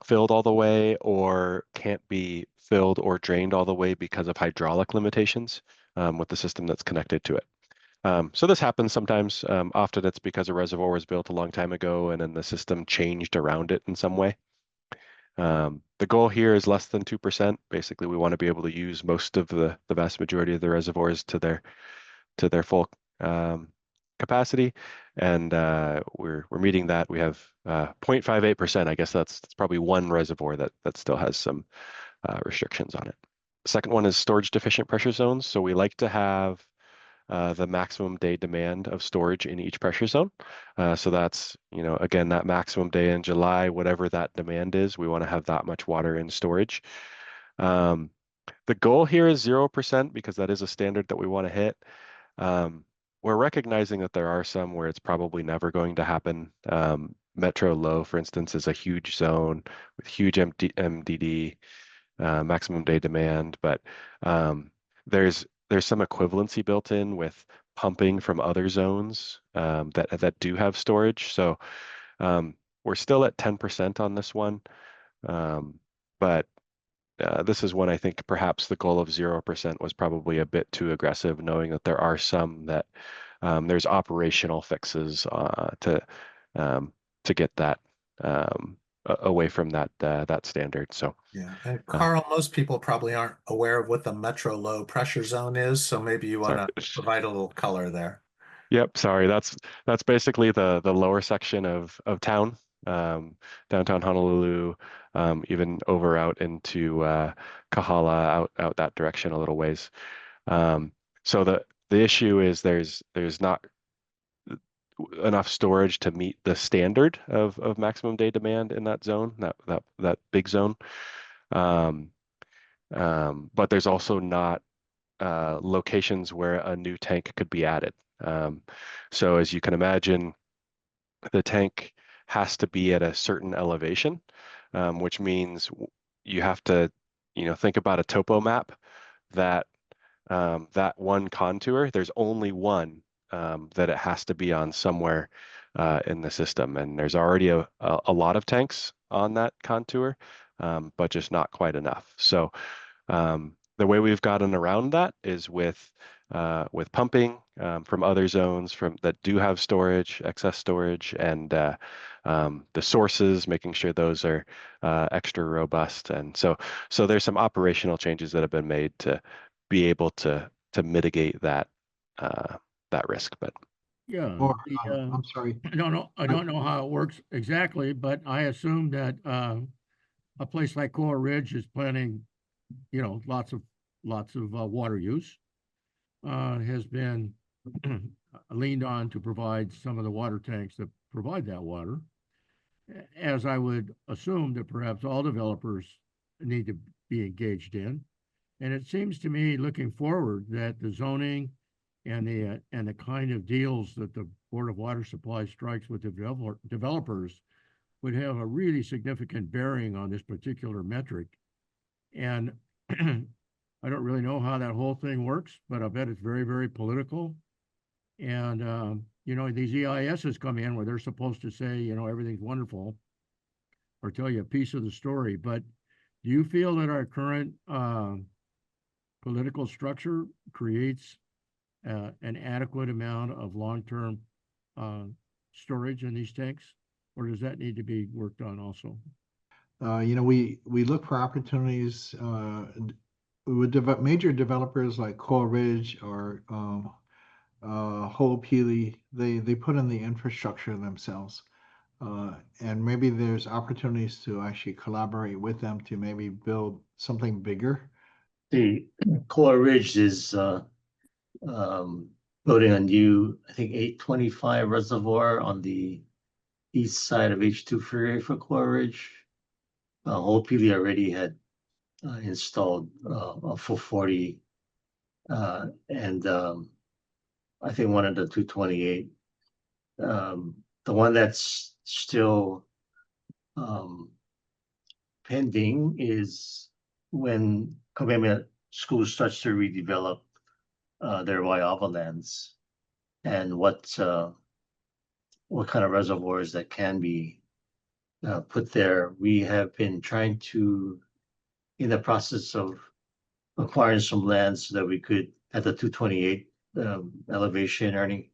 Speaker 5: filled all the way, or can't be filled or drained all the way because of hydraulic limitations with the system that's connected to it. So this happens sometimes. Often it's because a reservoir was built a long time ago and then the system changed around it in some way. The goal here is less than 2%. Basically, we want to be able to use most of the vast majority of the reservoirs to their full capacity, and we're meeting that. We have 0.58%. I guess that's probably one reservoir that still has some restrictions on it. The second one is storage deficient pressure zones. So we like to have the maximum day demand of storage in each pressure zone. So that's, again, that maximum day in July, whatever that demand is, we want to have that much water in storage. The goal here is 0% because that is a standard that we want to hit. We're recognizing that there are some where it's probably never going to happen. Metro Low, for instance, is a huge zone with huge MDD, maximum day demand, but there's some equivalency built in with pumping from other zones that do have storage. So we're still at 10% on this one, but this is one I think perhaps the goal of 0% was probably a bit too aggressive, knowing that there are some that there's operational fixes to get that away from that standard. So
Speaker 1: yeah, and Carl, most people probably aren't aware of what the metro low pressure zone is, so maybe you want to provide a little color there.
Speaker 5: Yep, sorry, that's basically the lower section of town, downtown Honolulu, even over out into Kahala, out that direction a little ways. So the issue is there's not enough storage to meet the standard of maximum day demand in that zone, that big zone. But there's also not locations where a new tank could be added. So as you can imagine, the tank has to be at a certain elevation, which means you have to, think about a topo map that that one contour, there's only one that it has to be on somewhere in the system. And there's already a lot of tanks on that contour, but just not quite enough. So the way we've gotten around that is with pumping from other zones that do have storage, excess storage, and the sources, making sure those are extra robust. And so there's some operational changes that have been made to be able to mitigate that risk. But
Speaker 4: Yeah,
Speaker 2: Or, I'm sorry.
Speaker 4: I don't know how it works exactly, but I assume that a place like Coral Ridge is planning, lots of water use, has been leaned on to provide some of the water tanks that provide that water, as I would assume that perhaps all developers need to be engaged in. And it seems to me, looking forward, that the zoning and the kind of deals that the Board of Water Supply strikes with developers would have a really significant bearing on this particular metric. And I don't really know how that whole thing works, but I bet it's very, very political. And these EISs come in where they're supposed to say, everything's wonderful, or tell you a piece of the story. But do you feel that our current political structure creates an adequate amount of long-term storage in these tanks, or does that need to be worked on also?
Speaker 2: We look for opportunities with major developers like Coral Ridge or Ho'opili. They put in the infrastructure themselves, and maybe there's opportunities to actually collaborate with them to maybe build something bigger.
Speaker 9: The Coral Ridge is building a new, I think, 825 reservoir on the east side of H2 Freeway for Coral Ridge. Ho'opili already had installed a full 40, and I think one of the 228. The one that's still pending is when Kamehameha School starts to redevelop their Waiava lands, and what kind of reservoirs that can be put there. We have been trying to, in the process of acquiring some land so that we could, at the 228 elevation, Ernie,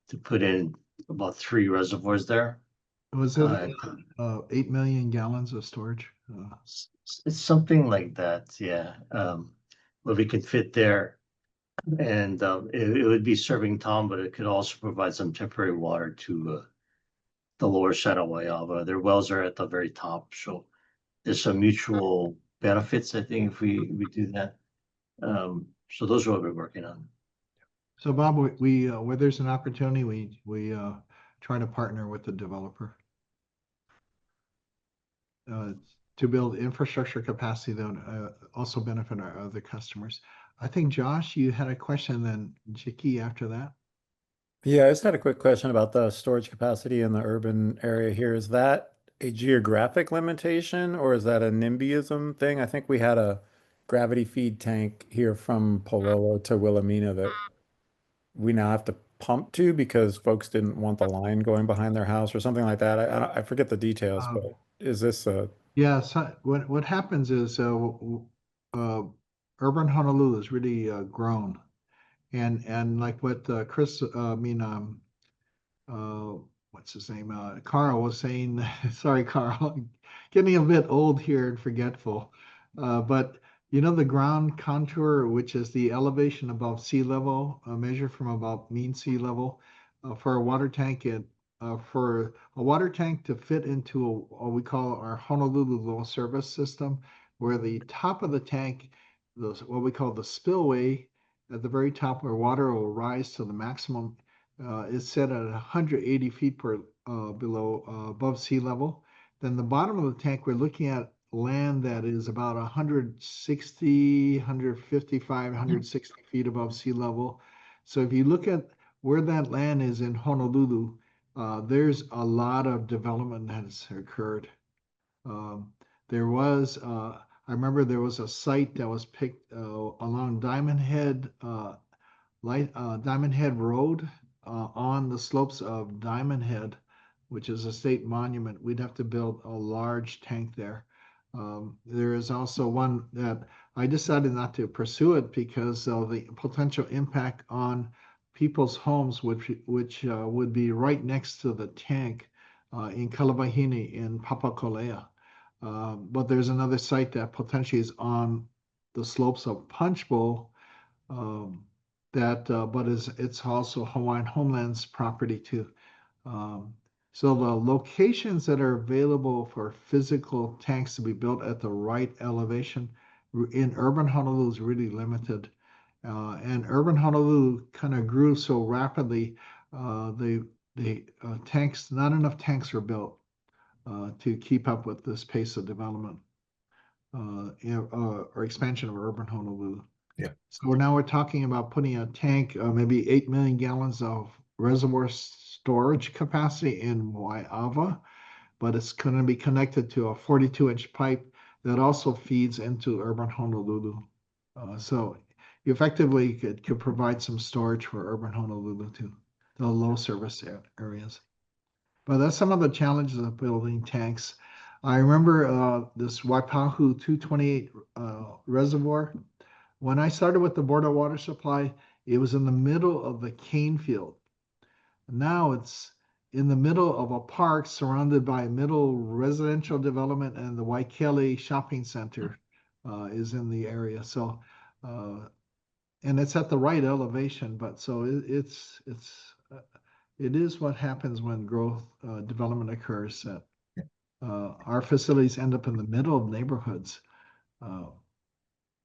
Speaker 9: to put in about 3 reservoirs there.
Speaker 2: Was it 8 million gallons of storage?
Speaker 9: It's something like that, yeah. Where we could fit there, and it would be serving Tom, but it could also provide some temporary water to the lower side of Waiava. Their wells are at the very top, so there's some mutual benefits, I think, if we do that. So those are what we're working on.
Speaker 2: So Bob, we where there's an opportunity, we try to partner with the developer to build infrastructure capacity that would also benefit our other customers. I think Josh, you had a question, then Jiki after that.
Speaker 6: Yeah, I just had a quick question about the storage capacity in the urban area here. Is that a geographic limitation or is that a NIMBYism thing? I think we had a gravity feed tank here from Pololo to Wilhelmina that we now have to pump to because folks didn't want the line going behind their house or something like that. I forget the details, but is this a
Speaker 2: Yeah, so what happens is urban Honolulu has really grown, and like what Chris, uh, what's his name? Carl was saying, sorry, Carl, getting a bit old here and forgetful. But you know, the ground contour, which is the elevation above sea level, measured from about mean sea level, for a water tank, for a water tank to fit into what we call our Honolulu low service system, where the top of the tank, what we call the spillway, at the very top where water will rise to the maximum is set at 180 feet below above sea level. Then the bottom of the tank, we're looking at land that is about 160, 155, 160 feet above sea level. So if you look at where that land is in Honolulu, there's a lot of development that has occurred. There was, I remember there was a site that was picked along Diamond Head Diamond Head Road on the slopes of Diamond Head, which is a state monument. We'd have to build a large tank there. There is also one that I decided not to pursue it because of the potential impact on people's homes, which would be right next to the tank in Kalavahini in Papakolea. But there's another site that potentially is on the slopes of Punch Bowl. But it's also Hawaiian Homeland's property too. So the locations that are available for physical tanks to be built at the right elevation in urban Honolulu is really limited. And urban Honolulu kind of grew so rapidly, the tanks, not enough tanks were built to keep up with this pace of development or expansion of urban Honolulu.
Speaker 1: Yeah.
Speaker 2: So now we're talking about putting a tank, maybe 8 million gallons of reservoir storage capacity in Waiava, but it's going to be connected to a 42-inch pipe that also feeds into urban Honolulu. So effectively, it could provide some storage for urban Honolulu too, the low service areas. But that's some of the challenges of building tanks. I remember this Waipahu 228 reservoir. When I started with the Board of Water Supply, it was in the middle of the cane field. Now it's in the middle of a park surrounded by middle residential development, and the Waikele shopping center is in the area. So, and it's at the right elevation, but so it is what happens when growth development occurs. That our facilities end up in the middle of neighborhoods.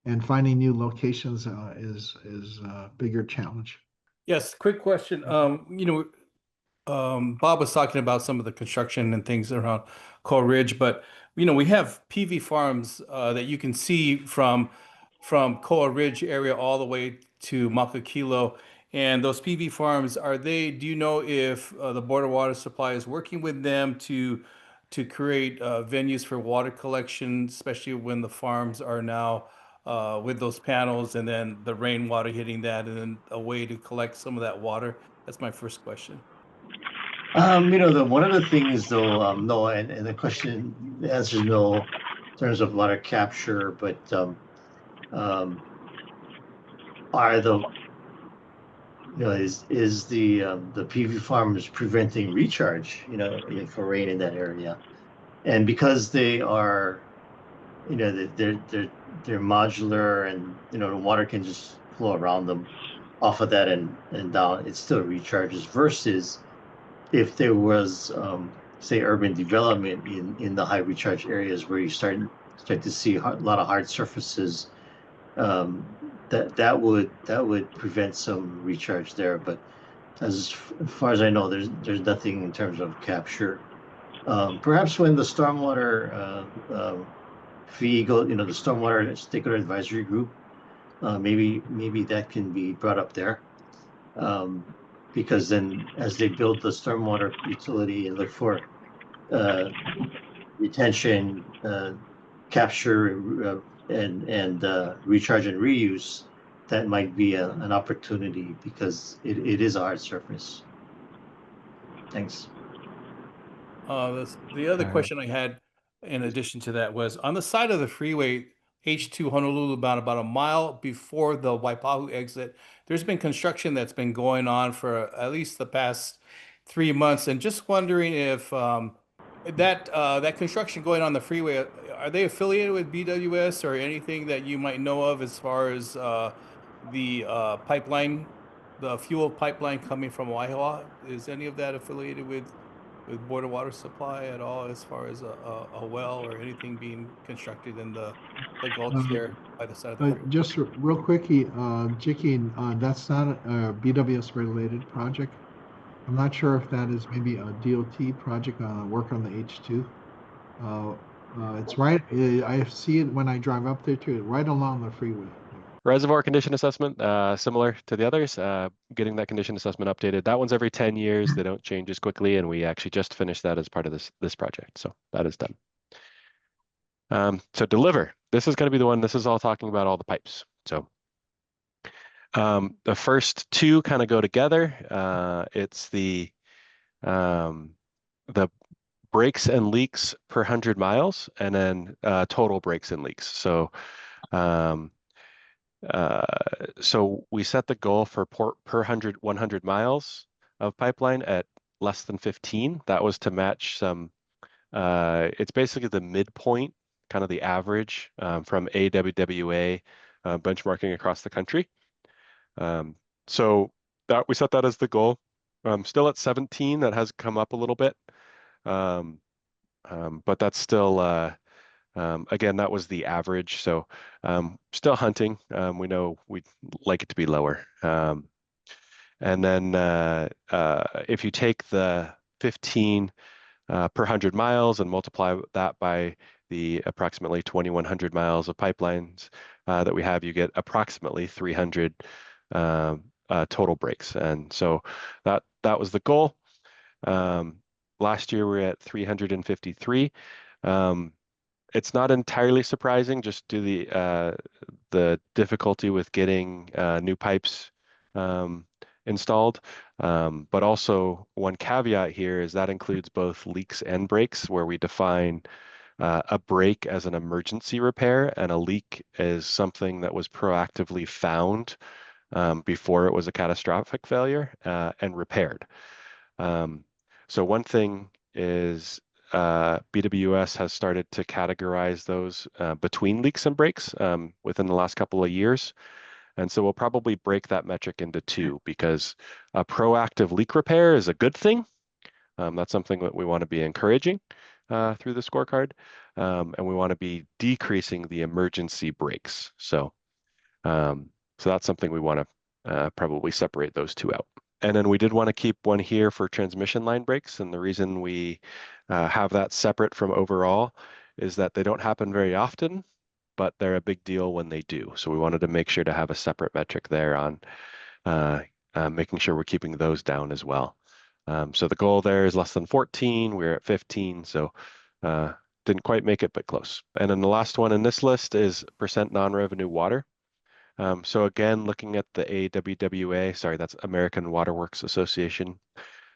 Speaker 2: And finding new locations is a bigger challenge.
Speaker 12: Yes, quick question. Bob was talking about some of the construction and things around Coral Ridge, but we have PV farms that you can see from Coral Ridge area all the way to Makakilo. And those PV farms, do you know if the Board of Water Supply is working with them to create venues for water collection, especially when the farms are now with those panels and then the rainwater hitting that and then a way to collect some of that water? That's my first question.
Speaker 9: One of the things though, no, and the answer is no in terms of water capture, but are is the PV farms preventing recharge, for rain in that area? And because they are, they're modular, and the water can just flow around them off of that and down, it still recharges, versus if there was say urban development in the high recharge areas where you start to see a lot of hard surfaces, that would prevent some recharge there. But as far as I know, there's nothing in terms of capture. Perhaps when the stormwater fee go, the stormwater stakeholder advisory group, maybe that can be brought up there, because then as they build the stormwater utility and look for retention, capture, and recharge and reuse, that might be an opportunity, because it is a hard surface. Thanks.
Speaker 12: The other question I had in addition to that was on the side of the freeway, H2 Honolulu, about a mile before the Waipahu exit, there's been construction that's been going on for at least the past 3 months. And just wondering if that construction going on the freeway, are they affiliated with BWS or anything that you might know of as far as the pipeline, the fuel pipeline coming from Waihawa? Is any of that affiliated with Board of Water Supply at all, as far as a well or anything being constructed in the gulch there by the side of the freeway?
Speaker 2: Just real quickie, Jicky, that's not a BWS related project. I'm not sure if that is maybe a DOT project, work on the H2. It's right, I see it when I drive up there too, right along the freeway.
Speaker 5: Reservoir condition assessment, similar to the others, getting that condition assessment updated. That one's every 10 years. They don't change as quickly, and we actually just finished that as part of this project. So that is done. So deliver. This is going to be the one. This is all talking about all the pipes. So the first two kind of go together. It's the breaks and leaks per 100 miles, and then total breaks and leaks. So so we set the goal for per 100 miles of pipeline at less than 15. That was to match some, it's basically the midpoint, kind of the average from AWWA benchmarking across the country. So that we set that as the goal. Still at 17, that has come up a little bit. But that's still, again, that was the average. So still hunting. We know we'd like it to be lower. And then if you take the 15 per 100 miles and multiply that by the approximately 2,100 miles of pipelines that we have, you get approximately 300 total breaks. And so that was the goal. Last year we were at 353. It's not entirely surprising, just due to the difficulty with getting new pipes installed. But also one caveat here is that includes both leaks and breaks, where we define a break as an emergency repair, and a leak is something that was proactively found before it was a catastrophic failure and repaired. So one thing is BWS has started to categorize those between leaks and breaks within the last couple of years. And so we'll probably break that metric into two, because a proactive leak repair is a good thing. That's something that we want to be encouraging through the scorecard. And we want to be decreasing the emergency breaks. So that's something we want to probably separate those two out. And then we did want to keep one here for transmission line breaks. And the reason we have that separate from overall is that they don't happen very often, but they're a big deal when they do. So we wanted to make sure to have a separate metric there on making sure we're keeping those down as well. So the goal there is less than 14. We're at 15, so didn't quite make it, but close. And then the last one in this list is percent non-revenue water. So again, looking at the AWWA, sorry, that's American Water Works Association,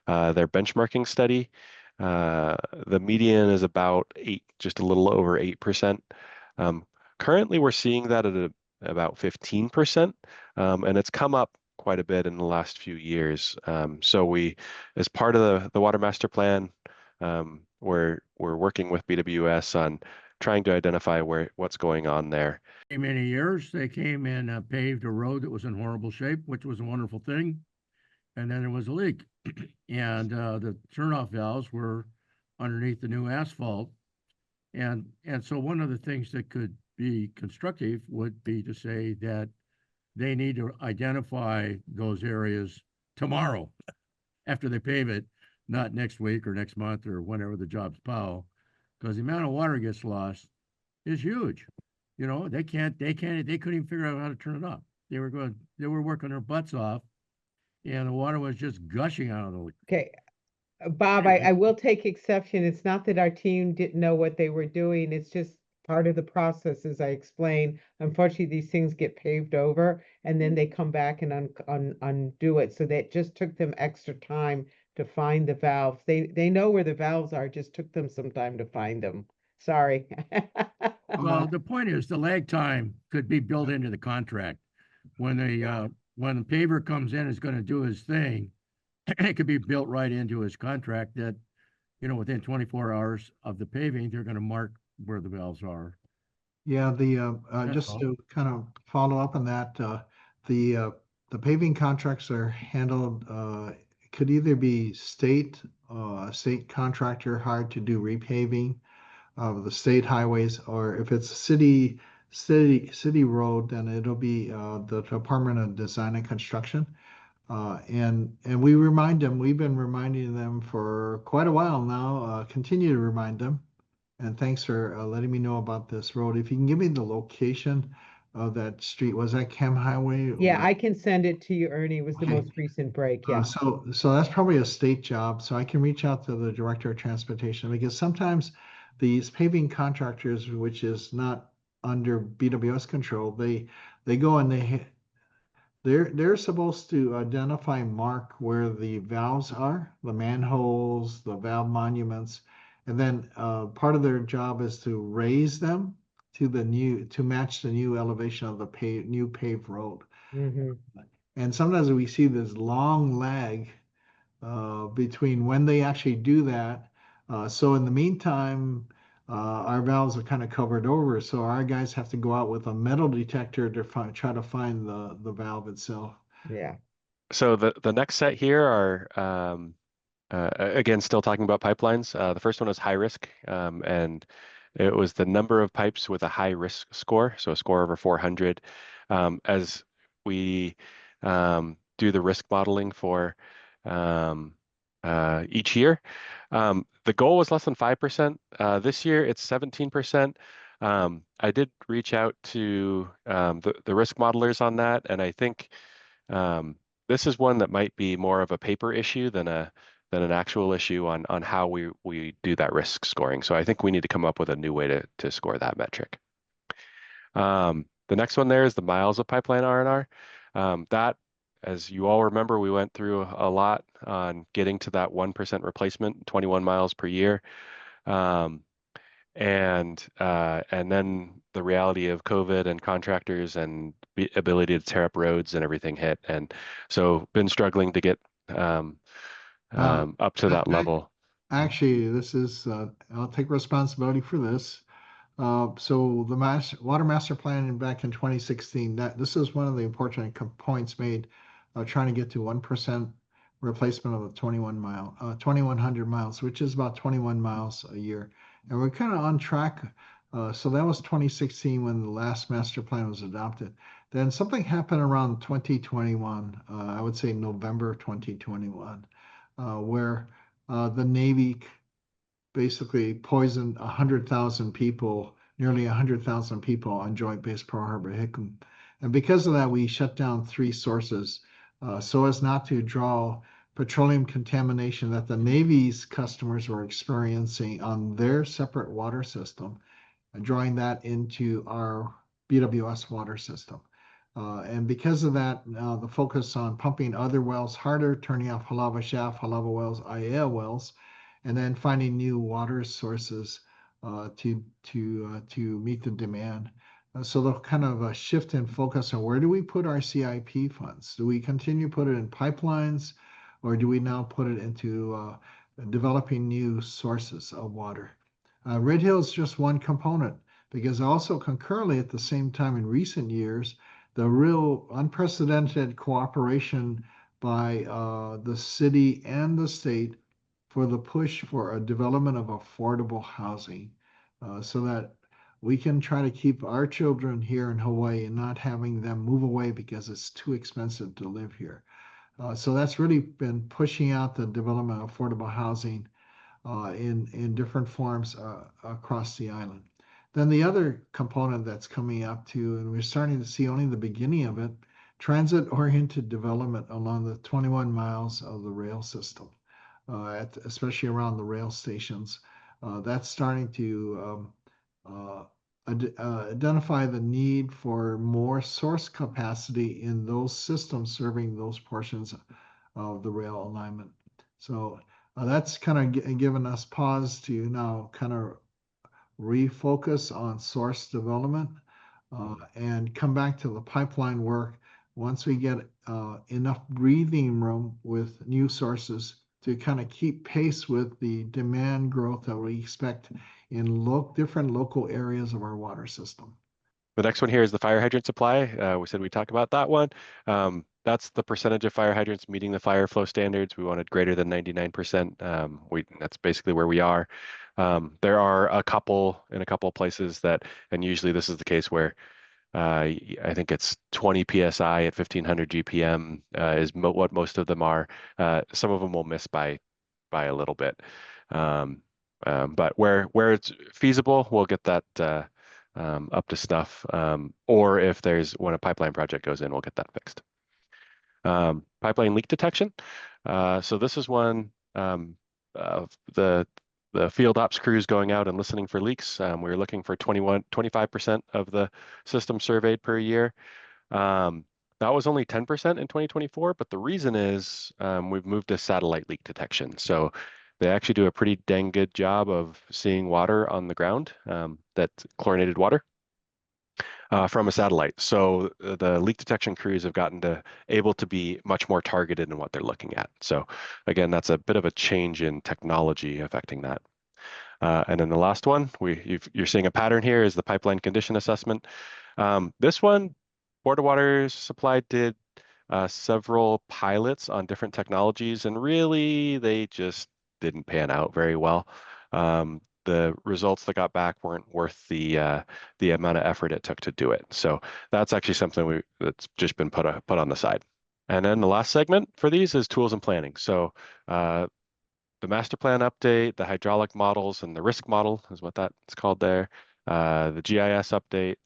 Speaker 5: their benchmarking study, the median is about 8, just a little over 8%. Currently, we're seeing that at about 15%, and it's come up quite a bit in the last few years. So we, as part of the Water Master Plan, we're working with BWS on trying to identify what's going on there.
Speaker 4: Many years, they came and paved a road that was in horrible shape, which was a wonderful thing. And then there was a leak. And the turnoff valves were underneath the new asphalt. And so one of the things that could be constructive would be to say that they need to identify those areas tomorrow after they pave it, not next week or next month or whenever the job's POW, because the amount of water gets lost is huge. You know, they couldn't even figure out how to turn it off. They were working their butts off, and the water was just gushing out of the leak.
Speaker 7: Okay, Bob, I will take exception. It's not that our team didn't know what they were doing. It's just part of the process, as I explained. Unfortunately, these things get paved over and then they come back and undo it. So that just took them extra time to find the valves. They know where the valves are, it just took them some time to find them. Sorry.
Speaker 4: Well, the point is the lag time could be built into the contract. When the paver comes in, is going to do his thing, it could be built right into his contract that, you know, within 24 hours of the paving, they're going to mark where the valves are.
Speaker 2: Yeah, just
Speaker 4: all.
Speaker 2: to kind of follow up on that, the paving contracts are handled, could either be state contractor hired to do repaving of the state highways, or if it's a city road, then it'll be the Department of Design and Construction. And we've been reminding them for quite a while now, continue to remind them. And thanks for letting me know about this road. If you can give me the location of that street, was that Chem Highway?
Speaker 7: Yeah, I can send it to you, Ernie. It was the
Speaker 2: Okay.
Speaker 7: most recent break. Yeah.
Speaker 2: So that's probably a state job. So I can reach out to the Director of Transportation, because sometimes these paving contractors, which is not under BWS control, they go and they're supposed to identify and mark where the valves are, the manholes, the valve monuments, and then part of their job is to raise them to match the new elevation of the new paved road.
Speaker 7: Mm-hmm.
Speaker 2: And sometimes we see this long lag between when they actually do that. So in the meantime, our valves are kind of covered over. So our guys have to go out with a metal detector to try to find the valve itself.
Speaker 7: Yeah.
Speaker 5: So the next set here are again still talking about pipelines. The first one is high risk, and it was the number of pipes with a high risk score, so a score over 400. As we do the risk modeling for each year, the goal was less than 5%. This year it's 17%. I did reach out to the risk modelers on that, and I think this is one that might be more of a paper issue than an actual issue on how we do that risk scoring. So I think we need to come up with a new way to score that metric. The next one there is the miles of pipeline R&R. That, as you all remember, we went through a lot on getting to that 1% replacement, 21 miles per year. And then the reality of COVID and contractors and the ability to tear up roads and everything hit. And so been struggling to get up to that level.
Speaker 2: Actually, I'll take responsibility for this. So the Water Master Plan back in 2016, this is one of the important points made, trying to get to 1% replacement of the 2,100 miles, which is about 21 miles a year. And we're kind of on track. So that was 2016 when the last master plan was adopted. Then something happened around 2021, I would say November 2021, where the Navy basically poisoned 100,000 people, nearly 100,000 people on Joint Base Pearl Harbor Hickam. And because of that, we shut down 3 sources so as not to draw petroleum contamination that the Navy's customers were experiencing on their separate water system, and drawing that into our BWS water system. And because of that, the focus on pumping other wells harder, turning off Halava Shaft, Halava wells, IAL wells, and then finding new water sources to meet the demand. So they'll kind of shift in focus on where do we put our CIP funds? Do we continue to put it in pipelines, or do we now put it into developing new sources of water? Red Hill is just one component because also concurrently at the same time in recent years, the real unprecedented cooperation by the city and the state for the push for a development of affordable housing so that we can try to keep our children here in Hawaii and not having them move away because it's too expensive to live here. So that's really been pushing out the development of affordable housing in different forms across the island. Then the other component that's coming up too, and we're starting to see only the beginning of it, transit-oriented development along the 21 miles of the rail system, especially around the rail stations. That's starting to identify the need for more source capacity in those systems serving those portions of the rail alignment. So that's kind of given us pause to now kind of refocus on source development and come back to the pipeline work once we get enough breathing room with new sources to kind of keep pace with the demand growth that we expect in different local areas of our water system.
Speaker 5: The next one here is the fire hydrant supply. We said we'd talk about that one. That's the percentage of fire hydrants meeting the fire flow standards. We wanted greater than 99%. That's basically where we are. There are a couple of places that, and usually this is the case where I think it's 20 psi at 1500 GPM is what most of them are. Some of them will miss by a little bit. But where it's feasible, we'll get that up to snuff. Or if when a pipeline project goes in, we'll get that fixed. Pipeline leak detection. So this is one the field ops crews going out and listening for leaks. We were looking for 25% of the system surveyed per year. That was only 10% in 2024, but the reason is we've moved to satellite leak detection. So they actually do a pretty dang good job of seeing water on the ground, that's chlorinated water from a satellite. So the leak detection crews have gotten able to be much more targeted in what they're looking at. So again, that's a bit of a change in technology affecting that. And then the last one, you're seeing a pattern here is the pipeline condition assessment. This one, Board of Water Supply did several pilots on different technologies, and really they just didn't pan out very well. The results that got back weren't worth the amount of effort it took to do it. So that's actually something that's just been put on the side. And then the last segment for these is tools and planning. So the master plan update, the hydraulic models, and the risk model is what that's called there. The GIS update.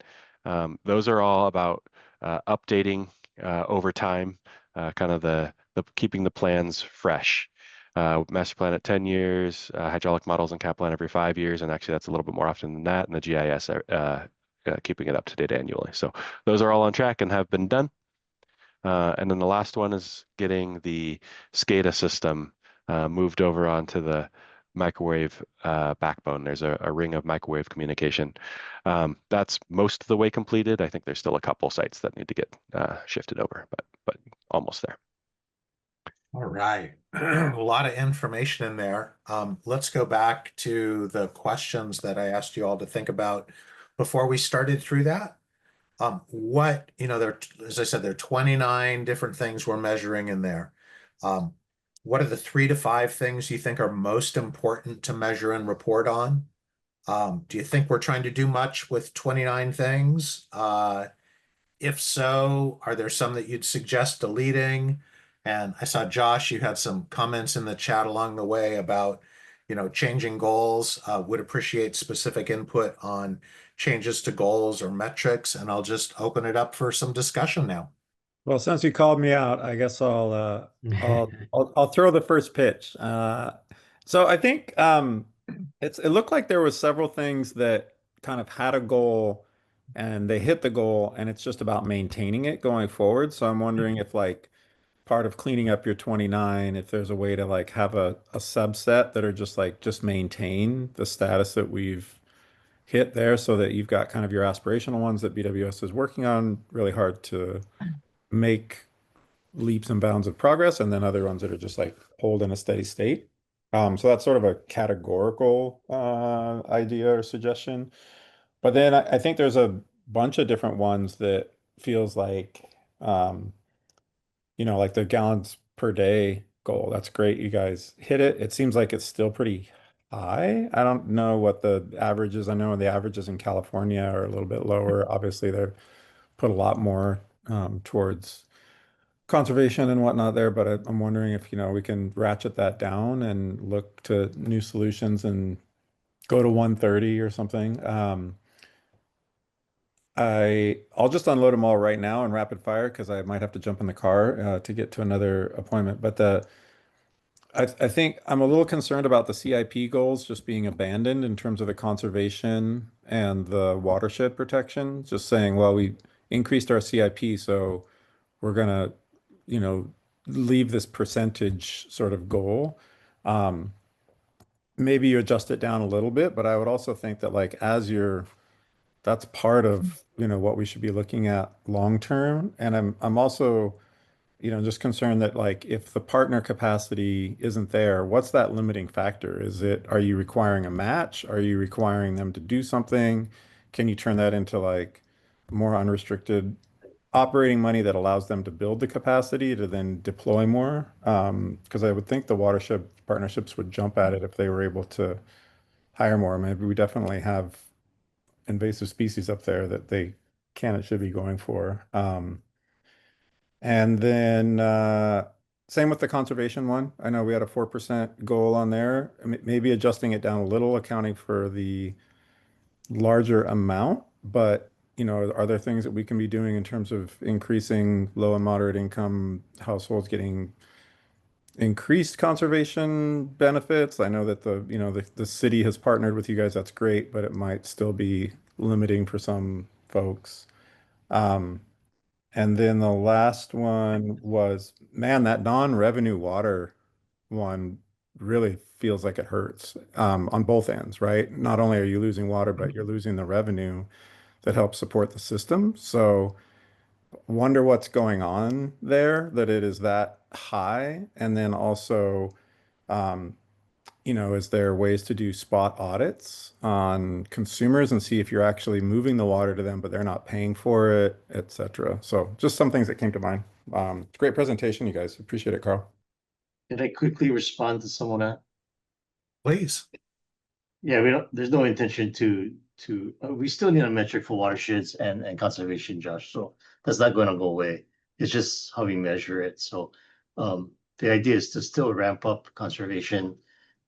Speaker 5: Those are all about updating over time, kind of the keeping the plans fresh. Master plan at 10 years, hydraulic models and cap plan every 5 years, and actually that's a little bit more often than that, and the GIS keeping it up to date annually. So those are all on track and have been done. And then the last one is getting the SCADA system moved over onto the microwave backbone. There's a ring of microwave communication. That's most of the way completed. I think there's still a couple sites that need to get shifted over, but almost there.
Speaker 1: All right. A lot of information in there. Let's go back to the questions that I asked you all to think about before we started through that. As I said, there are 29 different things we're measuring in there. What are the 3 to 5 things you think are most important to measure and report on? Do you think we're trying to do much with 29 things? If so, are there some that you'd suggest deleting? And I saw, Josh, you had some comments in the chat along the way about, changing goals. Would appreciate specific input on changes to goals or metrics, and I'll just open it up for some discussion now.
Speaker 6: Well, since you called me out, I guess I'll throw the first pitch. So I think it looked like there was several things that kind of had a goal and they hit the goal, and it's just about maintaining it going forward. So I'm wondering if part of cleaning up your 29, if there's a way to have a subset that are just maintain the status that we've hit there so that you've got kind of your aspirational ones that BWS is working on really hard to make leaps and bounds of progress, and then other ones that are just like hold in a steady state. So that's sort of a categorical idea or suggestion. But then I think there's a bunch of different ones that feels like, um, like the gallons per day goal. That's great. You guys hit it. It seems like it's still pretty high. I don't know what the average is. I know the averages in California are a little bit lower. Obviously, they're put a lot more towards conservation and whatnot there, but I'm wondering if, we can ratchet that down and look to new solutions and go to 130 or something. I'll just unload them all right now in rapid fire because I might have to jump in the car to get to another appointment. But I think I'm a little concerned about the CIP goals just being abandoned in terms of the conservation and the watershed protection. Just saying, well, we increased our CIP, so we're gonna, leave this percentage sort of goal. Um, Maybe you adjust it down a little bit, but I would also think that like that's part of, what we should be looking at long term. And I'm also, just concerned that like if the partner capacity isn't there, what's that limiting factor? Are you requiring a match? Are you requiring them to do something? Can you turn that into like more unrestricted operating money that allows them to build the capacity to then deploy more? Because I would think the watershed partnerships would jump at it if they were able to hire more. Maybe we definitely have invasive species up there that they can and should be going for. And then same with the conservation one. I know we had a 4% goal on there. Maybe adjusting it down a little, accounting for the larger amount, but are there things that we can be doing in terms of increasing low and moderate income households getting increased conservation benefits? I know that the city has partnered with you guys. That's great, but it might still be limiting for some folks. And then the last one was, man, that non-revenue water one really feels like it hurts on both ends, right? Not only are you losing water, but you're losing the revenue that helps support the system. So wonder what's going on there, that it is that high. And then also, um, is there ways to do spot audits on consumers and see if you're actually moving the water to them, but they're not paying for it, et cetera. So just some things that came to mind. Great presentation, you guys. Appreciate it, Carl.
Speaker 9: Did I quickly respond to someone else?
Speaker 1: Please.
Speaker 9: Yeah, there's no intention we still need a metric for watersheds and conservation, Josh. So that's not going to go away. It's just how we measure it. So the idea is to still ramp up conservation.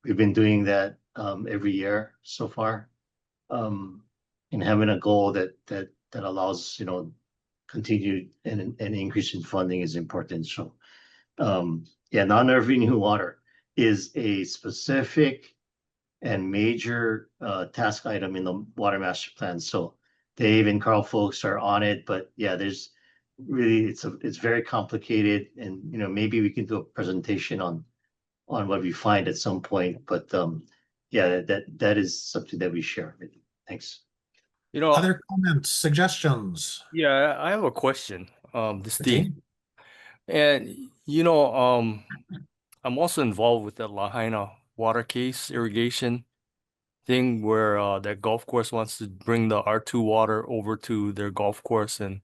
Speaker 9: We've been doing that every year so far. And having a goal that allows, continued and increase in funding is important. So yeah, non-revenue water is a specific and major task item in the water master plan. So Dave and Carl folks are on it, but yeah, there's really it's very complicated, and maybe we can do a presentation on what we find at some point. But yeah, that is something that we share. Thanks.
Speaker 1: Other comments, suggestions?
Speaker 4: Yeah, I have a question, Steve.
Speaker 1: Dean?
Speaker 4: And I'm also involved with the Lahaina water case irrigation thing where that golf course wants to bring the R2 water over to their golf course and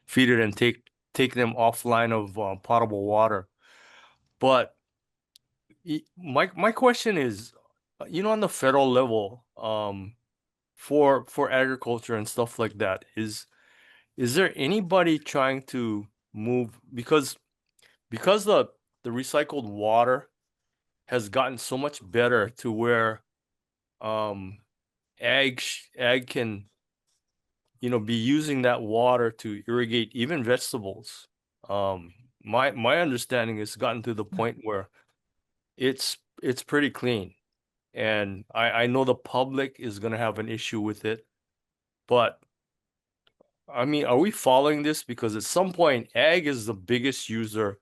Speaker 4: feed it and take them offline of potable water. But my question is, on the federal level, for agriculture and stuff like that, is there anybody trying to move because the recycled water has gotten so much better to where ag can be using that water to irrigate even vegetables. My understanding has gotten to the point where it's pretty clean, and I know the public is gonna have an issue with it, but I mean, are we following this? Because at some point, ag is the biggest user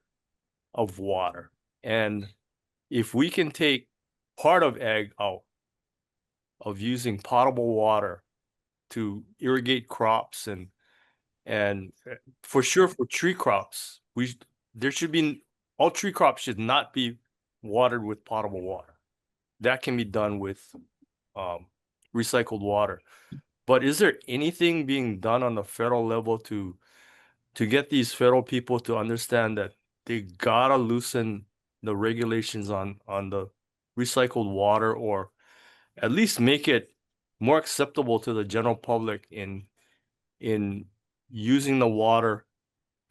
Speaker 4: of water, and if we can take part of ag out of using potable water
Speaker 13: to irrigate crops and for sure for tree crops, there should be all tree crops should not be watered with potable water. That can be done with recycled water. But is there anything being done on the federal level to get these federal people to understand that they gotta loosen the regulations on the recycled water, or at least make it more acceptable to the general public in using the water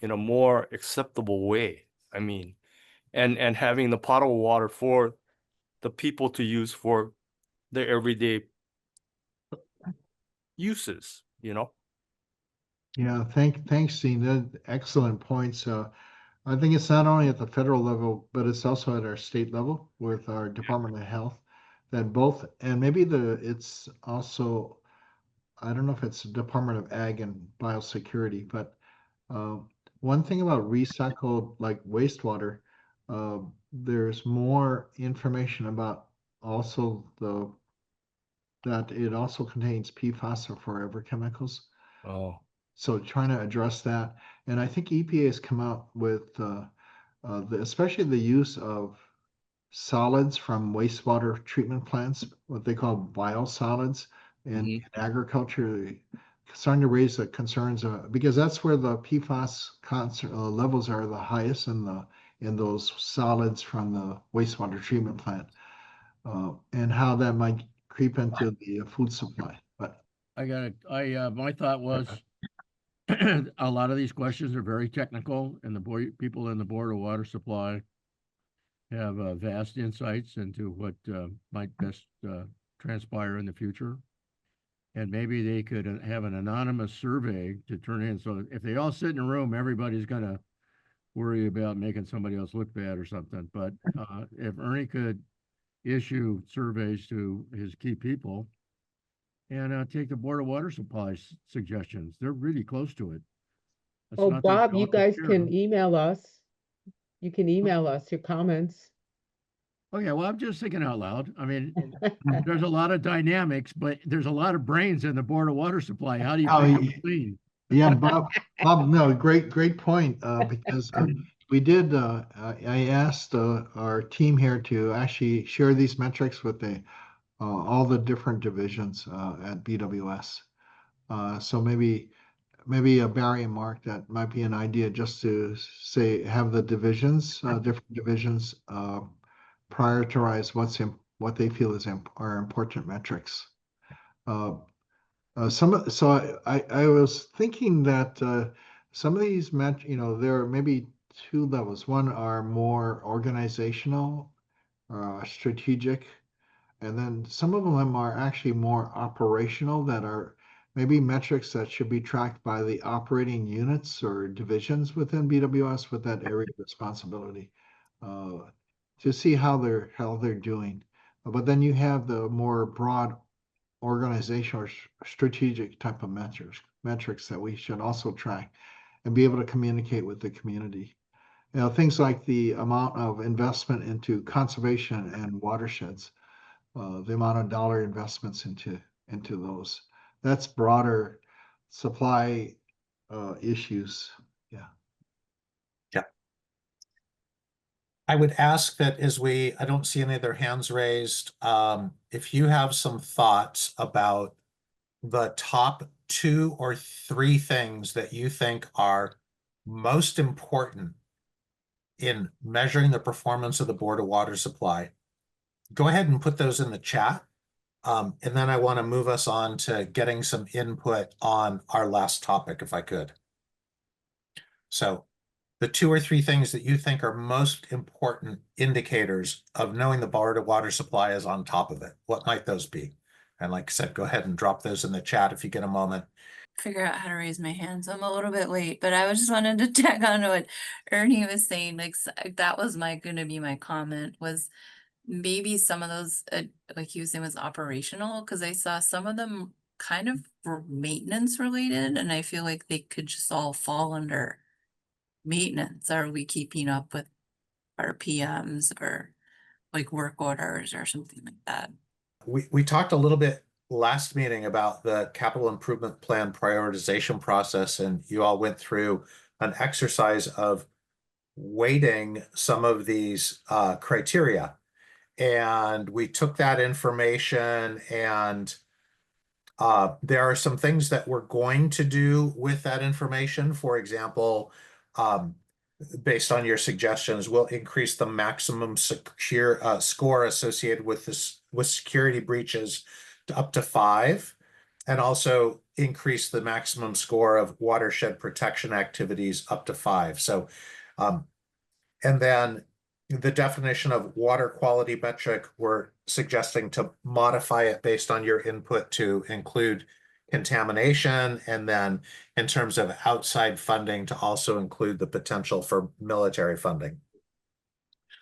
Speaker 13: in a more acceptable way? I mean, and having the potable water for the people to use for their everyday uses, you know?
Speaker 2: Yeah, thanks, Dean. Excellent points. I think it's not only at the federal level, but it's also at our state level with our Department of Health that both, and maybe it's also, I don't know if it's the Department of Ag and Biosecurity, but uh, one thing about recycled like wastewater, uh, there's more information about also that it also contains PFAS or forever chemicals.
Speaker 13: Oh,
Speaker 2: So trying to address that, and I think EPA has come out with especially the use of solids from wastewater treatment plants, what they call biosolids in agriculture, starting to raise the concerns because that's where the PFAS levels are the highest in those solids from the wastewater treatment plant, and how that might creep into the food supply. But
Speaker 4: my thought was a lot of these questions are very technical, and people in the Board of Water Supply have vast insights into what might best transpire in the future. And maybe they could have an anonymous survey to turn in. So if they all sit in a room, everybody's going to worry about making somebody else look bad or something. But if Ernie could issue surveys to his key people and take the Board of Water Supply suggestions, they're really close to it. It's
Speaker 7: Oh,
Speaker 4: not their
Speaker 7: Bob, you
Speaker 4: job to
Speaker 7: guys
Speaker 4: share
Speaker 7: can
Speaker 4: them.
Speaker 7: email us. You can email us your comments.
Speaker 4: Okay, well, I'm just thinking out loud. I mean, there's a lot of dynamics, but there's a lot of brains in the Board of Water Supply. How do you
Speaker 2: Oh,
Speaker 4: keep it clean?
Speaker 2: yeah, Bob, no, great point. Because we did. I asked our team here to actually share these metrics with all the different divisions at BWS. So maybe Barry and Mark, that might be an idea just to say have the divisions, different divisions, prioritize what they feel are important metrics. I was thinking that some of these there are maybe two levels. One are more organizational, strategic, and then some of them are actually more operational that are maybe metrics that should be tracked by the operating units or divisions within BWS with that area of responsibility, uh, to see how they're doing. But then you have the more broad organizational or strategic type of metrics that we should also track and be able to communicate with the community. Things like the amount of investment into conservation and watersheds, the amount of dollar investments into those. That's broader supply issues. Yeah.
Speaker 1: Yeah. I would ask that I don't see any other hands raised. If you have some thoughts about the top 2 or 3 things that you think are most important in measuring the performance of the Board of Water Supply, go ahead and put those in the chat. And then I want to move us on to getting some input on our last topic, if I could. So the 2 or 3 things that you think are most important indicators of knowing the Board of Water Supply is on top of it, what might those be? And like I said, go ahead and drop those in the chat if you get a moment.
Speaker 14: Figure out how to raise my hand, so I'm a little bit late, but I was just wanted to tag on to what Ernie was saying. Like that was gonna be my comment, was maybe some of those, like he was saying, was operational, because I saw some of them kind of were maintenance related, and I feel like they could just all fall under maintenance. Are we keeping up with our PMs or like work orders or something like that?
Speaker 1: We talked a little bit last meeting about the capital improvement plan prioritization process, and you all went through an exercise of weighting some of these criteria. And we took that information, and there are some things that we're going to do with that information. For example, based on your suggestions, we'll increase the maximum score associated with this with security breaches to up to 5, and also increase the maximum score of watershed protection activities up to 5. So, and then the definition of water quality metric, we're suggesting to modify it based on your input to include contamination, and then in terms of outside funding to also include the potential for military funding.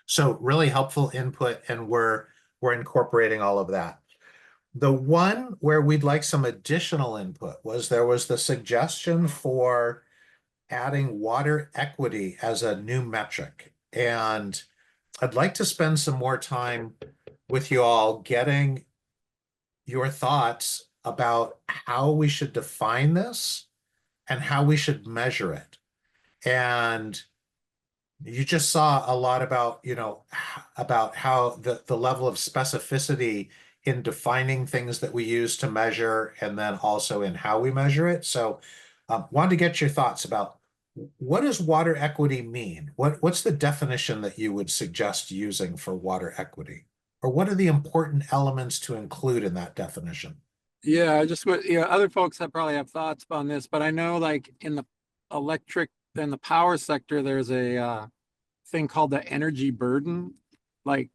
Speaker 1: So really helpful input, and we're incorporating all of that. The one where we'd like some additional input was there was the suggestion for adding water equity as a new metric. And I'd like to spend some more time with you all getting your thoughts about how we should define this and how we should measure it. And you just saw a lot about, about how the level of specificity in defining things that we use to measure, and then also in how we measure it. So wanted to get your thoughts about what does water equity mean? What's the definition that you would suggest using for water equity? Or what are the important elements to include in that definition?
Speaker 15: Yeah, I just would, other folks that probably have thoughts on this, but I know like in the electric and the power sector, there's a thing called the energy burden, like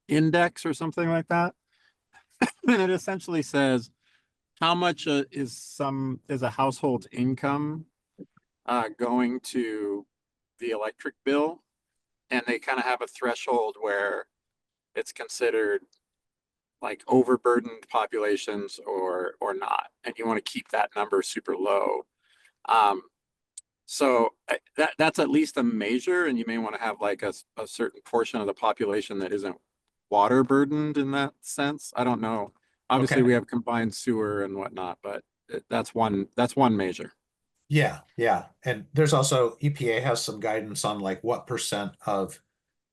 Speaker 15: index or something like that. And it essentially says how much is a household's income going to the electric bill, and they kind of have a threshold where it's considered like overburdened populations or not, and you want to keep that number super low. So that's at least a measure, and you may want to have like a certain portion of the population that isn't water burdened in that sense. I don't know. Obviously, we have combined sewer and whatnot, but that's one measure.
Speaker 1: Yeah. And there's also EPA has some guidance on like what percent of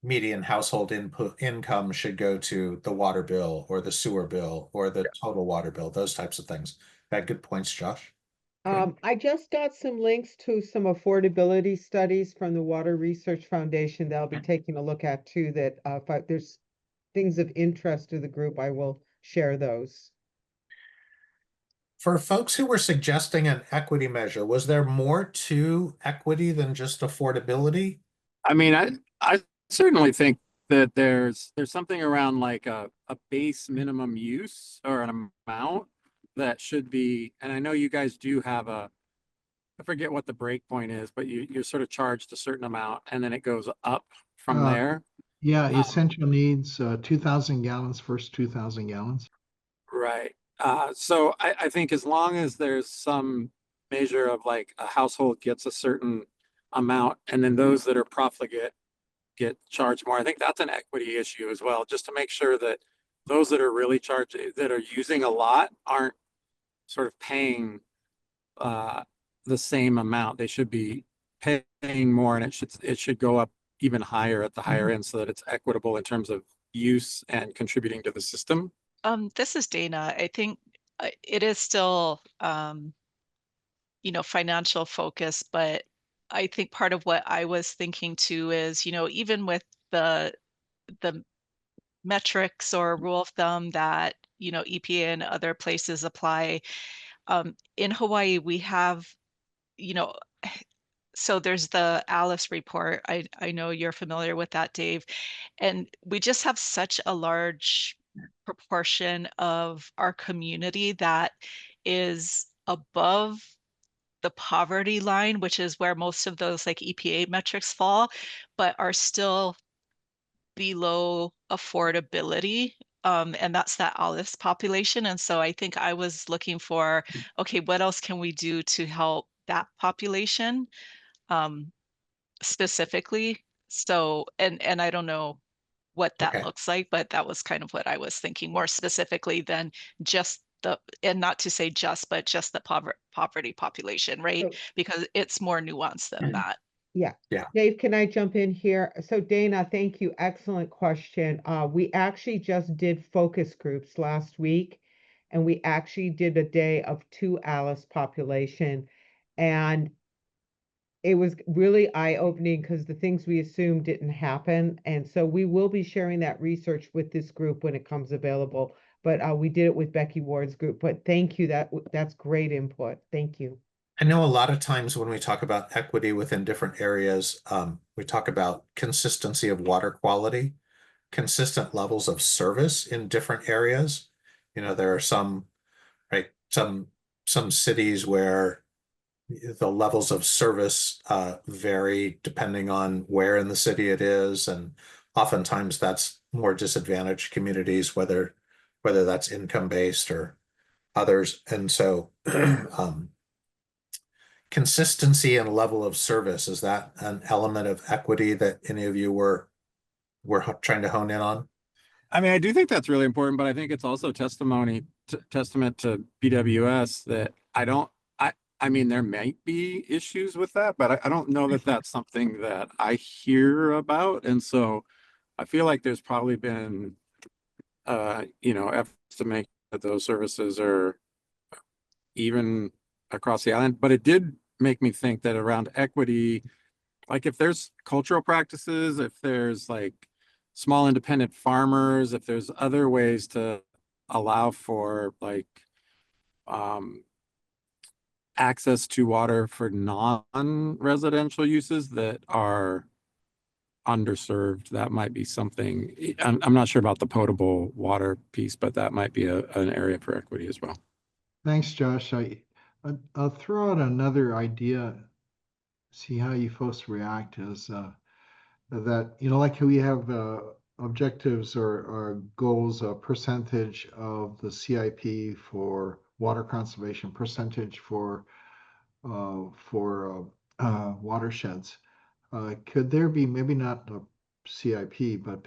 Speaker 1: median household income should go to the water bill or the sewer bill or the total water bill, those types of things. Had good points, Josh.
Speaker 7: I just got some links to some affordability studies from the Water Research Foundation that I'll be taking a look at too, that if there's things of interest to the group, I will share those.
Speaker 1: For folks who were suggesting an equity measure, was there more to equity than just affordability?
Speaker 15: I mean, I certainly think that there's something around like a base minimum use or an amount that should be, and I know you guys do have I forget what the break point is, but you're sort of charged a certain amount and then it goes up from there.
Speaker 2: Yeah, essential needs, 2,000 gallons, first 2,000 gallons.
Speaker 15: Right. So I think as long as there's some measure of like a household gets a certain amount, and then those that are profligate get charged more, I think that's an equity issue as well, just to make sure that those that are really charged, that are using a lot, aren't sort of paying the same amount. They should be paying more, and it should go up even higher at the higher end so that it's equitable in terms of use and contributing to the system.
Speaker 8: This is Dana. I think it is still, financial focus, but I think part of what I was thinking too is, even with the metrics or rule of thumb that, EPA and other places apply, in Hawaii, we have, so there's the Alice report. I know you're familiar with that, Dave. And we just have such a large proportion of our community that is above the poverty line, which is where most of those like EPA metrics fall, but are still below affordability. And that's that Alice population. And so I think I was looking for, okay, what else can we do to help that population? Specifically. So, and I don't know, what that
Speaker 1: Okay.
Speaker 8: looks like, but that was kind of what I was thinking more specifically than just the, and not to say just, but just the poverty population, right?
Speaker 7: So-
Speaker 8: Because it's more nuanced than that.
Speaker 7: Yeah.
Speaker 1: Yeah.
Speaker 7: Dave, can I jump in here? So Dana, thank you. Excellent question. We actually just did focus groups last week, and we actually did a day of 2 Alice population. And it was really eye-opening because the things we assumed didn't happen. And so we will be sharing that research with this group when it comes available. But we did it with Becky Ward's group. But thank you. That's great input. Thank you.
Speaker 1: I know a lot of times when we talk about equity within different areas, we talk about consistency of water quality, consistent levels of service in different areas. You know, there are some, right, some cities where the levels of service vary depending on where in the city it is, and oftentimes that's more disadvantaged communities, whether that's income-based or others. And so consistency and level of service, is that an element of equity that any of you were trying to hone in on?
Speaker 15: I mean, I do think that's really important, but I think it's also testament to BWS that I mean, there might be issues with that, but I don't know that that's something that I hear about. And so I feel like there's probably been, efforts to make that those services are even across the island. But it did make me think that around equity, like if there's cultural practices, if there's like small independent farmers, if there's other ways to allow for like access to water for non-residential uses that are underserved, that might be something. I'm not sure about the potable water piece, but that might be an area for equity as well.
Speaker 2: Thanks, Josh. I'll throw out another idea, see how you folks react, is that, like we have objectives or goals, a percentage of the CIP for water conservation, percentage for watersheds. Could there be, maybe not a CIP, but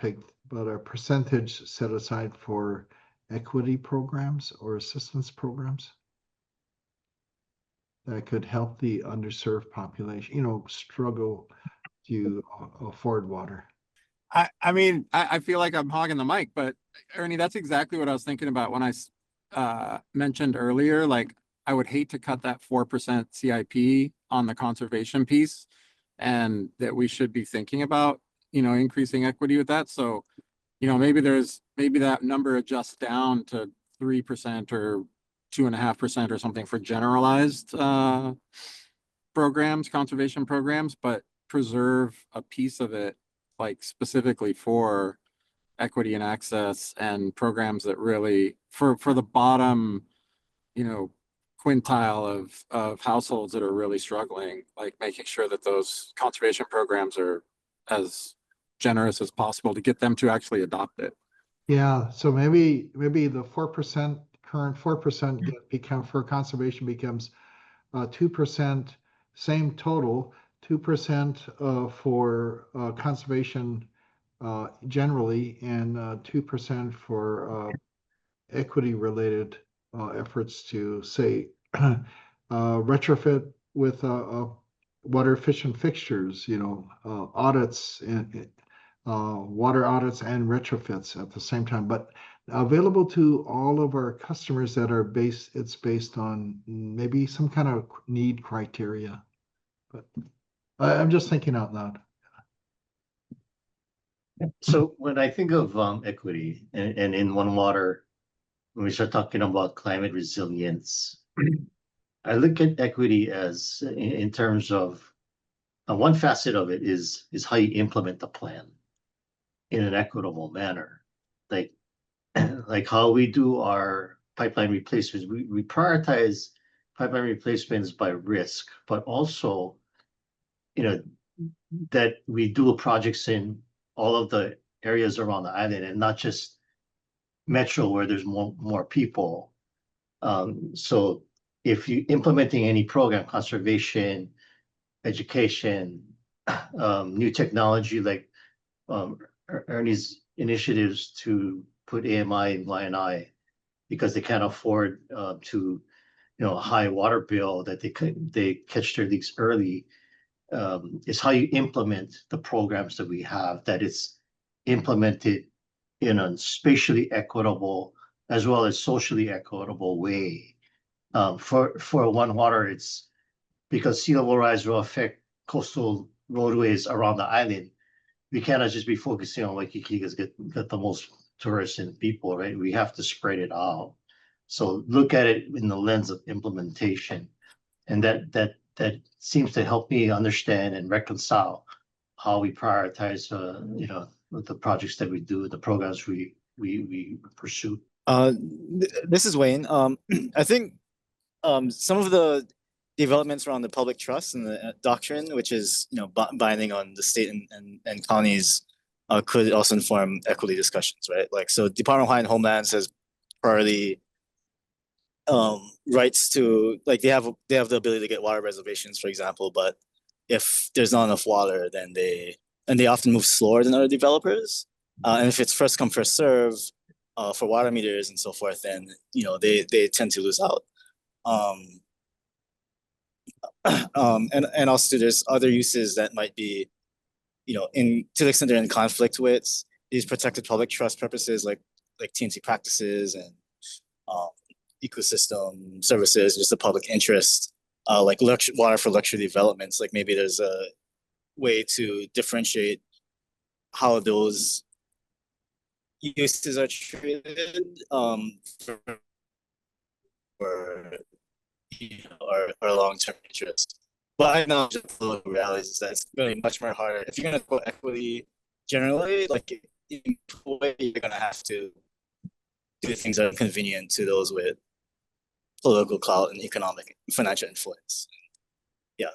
Speaker 2: a percentage set aside for equity programs or assistance programs that could help the underserved population, struggle to afford water?
Speaker 15: I mean, I feel like I'm hogging the mic, but Ernie, that's exactly what I was thinking about when I mentioned earlier. Like, I would hate to cut that 4% CIP on the conservation piece, and that we should be thinking about, increasing equity with that. So, maybe that number adjusts down to 3% or 2.5% or something for generalized programs, conservation programs, but preserve a piece of it like specifically for equity and access and programs that really for the bottom, quintile of households that are really struggling, like making sure that those conservation programs are as generous as possible to get them to actually adopt it.
Speaker 2: Yeah, so maybe the 4%, current 4% become for conservation becomes 2%, same total, 2% for conservation generally, and 2% for equity related efforts to, say, retrofit with water efficient fixtures, audits and water audits and retrofits at the same time, but available to all of our customers that are it's based on maybe some kind of need criteria. But I'm just thinking out loud.
Speaker 9: So when I think of equity and in One Water, when we start talking about climate resilience, I look at equity as in terms of one facet of it is how you implement the plan in an equitable manner. Like like how we do our pipeline replacements, we prioritize pipeline replacements by risk, but also, that we do projects in all of the areas around the island and not just metro where there's more people. So if you implementing any program, conservation, education, new technology, like Ernie's initiatives to put AMI in Y&I because they can't afford to, a high water bill that they catch their leaks early. Is how you implement the programs that we have, that it's implemented in a spatially equitable as well as socially equitable way. For One Water, it's because sea level rise will affect coastal roadways around the island. We cannot just be focusing on Waikiki because get the most tourists and people, right? We have to spread it out. So look at it in the lens of implementation, and that seems to help me understand and reconcile how we prioritize, the projects that we do, the programs we pursue.
Speaker 3: This is Wayne. I think some of the developments around the public trust and the doctrine, which is binding on the state and counties, could also inform equity discussions, right? Like, so Department of Hawaiian Homelands has priority rights to, like, they have the ability to get water reservations, for example, but if there's not enough water, then they often move slower than other developers. And if it's first come, first serve for water meters and so forth, then they tend to lose out. And also there's other uses that might be, to the extent they're in conflict with these protected public trust purposes, like TNC practices and ecosystem services, just the public interest, like water for luxury developments. Like, maybe there's a way to differentiate how those uses are treated for our long-term interest. But I know just the local realities is that it's really much more harder. If you're going to go equity generally, like, in a way, you're going to have to do things that are convenient to those with political clout and economic financial influence. Yeah.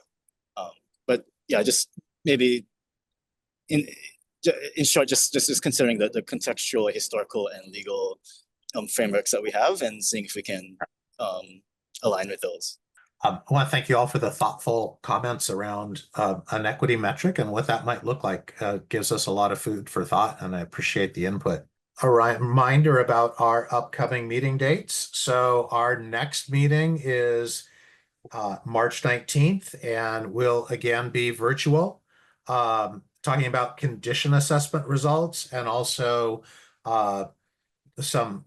Speaker 3: But yeah, just maybe in short, just considering the contextual, historical, and legal frameworks that we have, and seeing if we can align with those.
Speaker 1: I want to thank you all for the thoughtful comments around an equity metric and what that might look like. Gives us a lot of food for thought, and I appreciate the input. A reminder about our upcoming meeting dates. So our next meeting is March 19th, and will again be virtual, talking about condition assessment results, and also some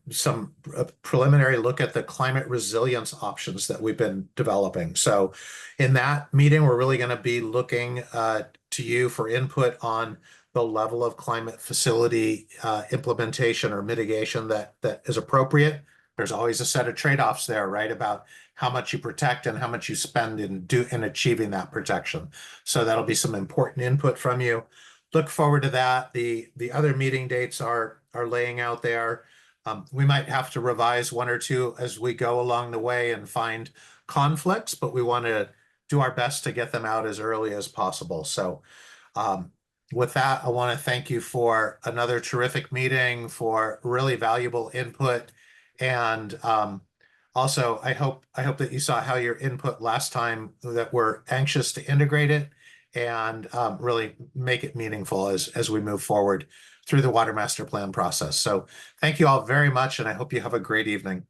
Speaker 1: preliminary look at the climate resilience options that we've been developing. So in that meeting, we're really going to be looking to you for input on the level of climate facility implementation or mitigation that is appropriate. There's always a set of trade-offs there, right? About how much you protect and how much you spend in achieving that protection. So that'll be some important input from you. Look forward to that. The other meeting dates are laying out there. We might have to revise one or two as we go along the way and find conflicts, but we want to do our best to get them out as early as possible. So with that, I want to thank you for another terrific meeting, for really valuable input. And also, I hope that you saw how your input last time, that we're anxious to integrate it and really make it meaningful as we move forward through the Water Master Plan process. So thank you all very much, and I hope you have a great evening.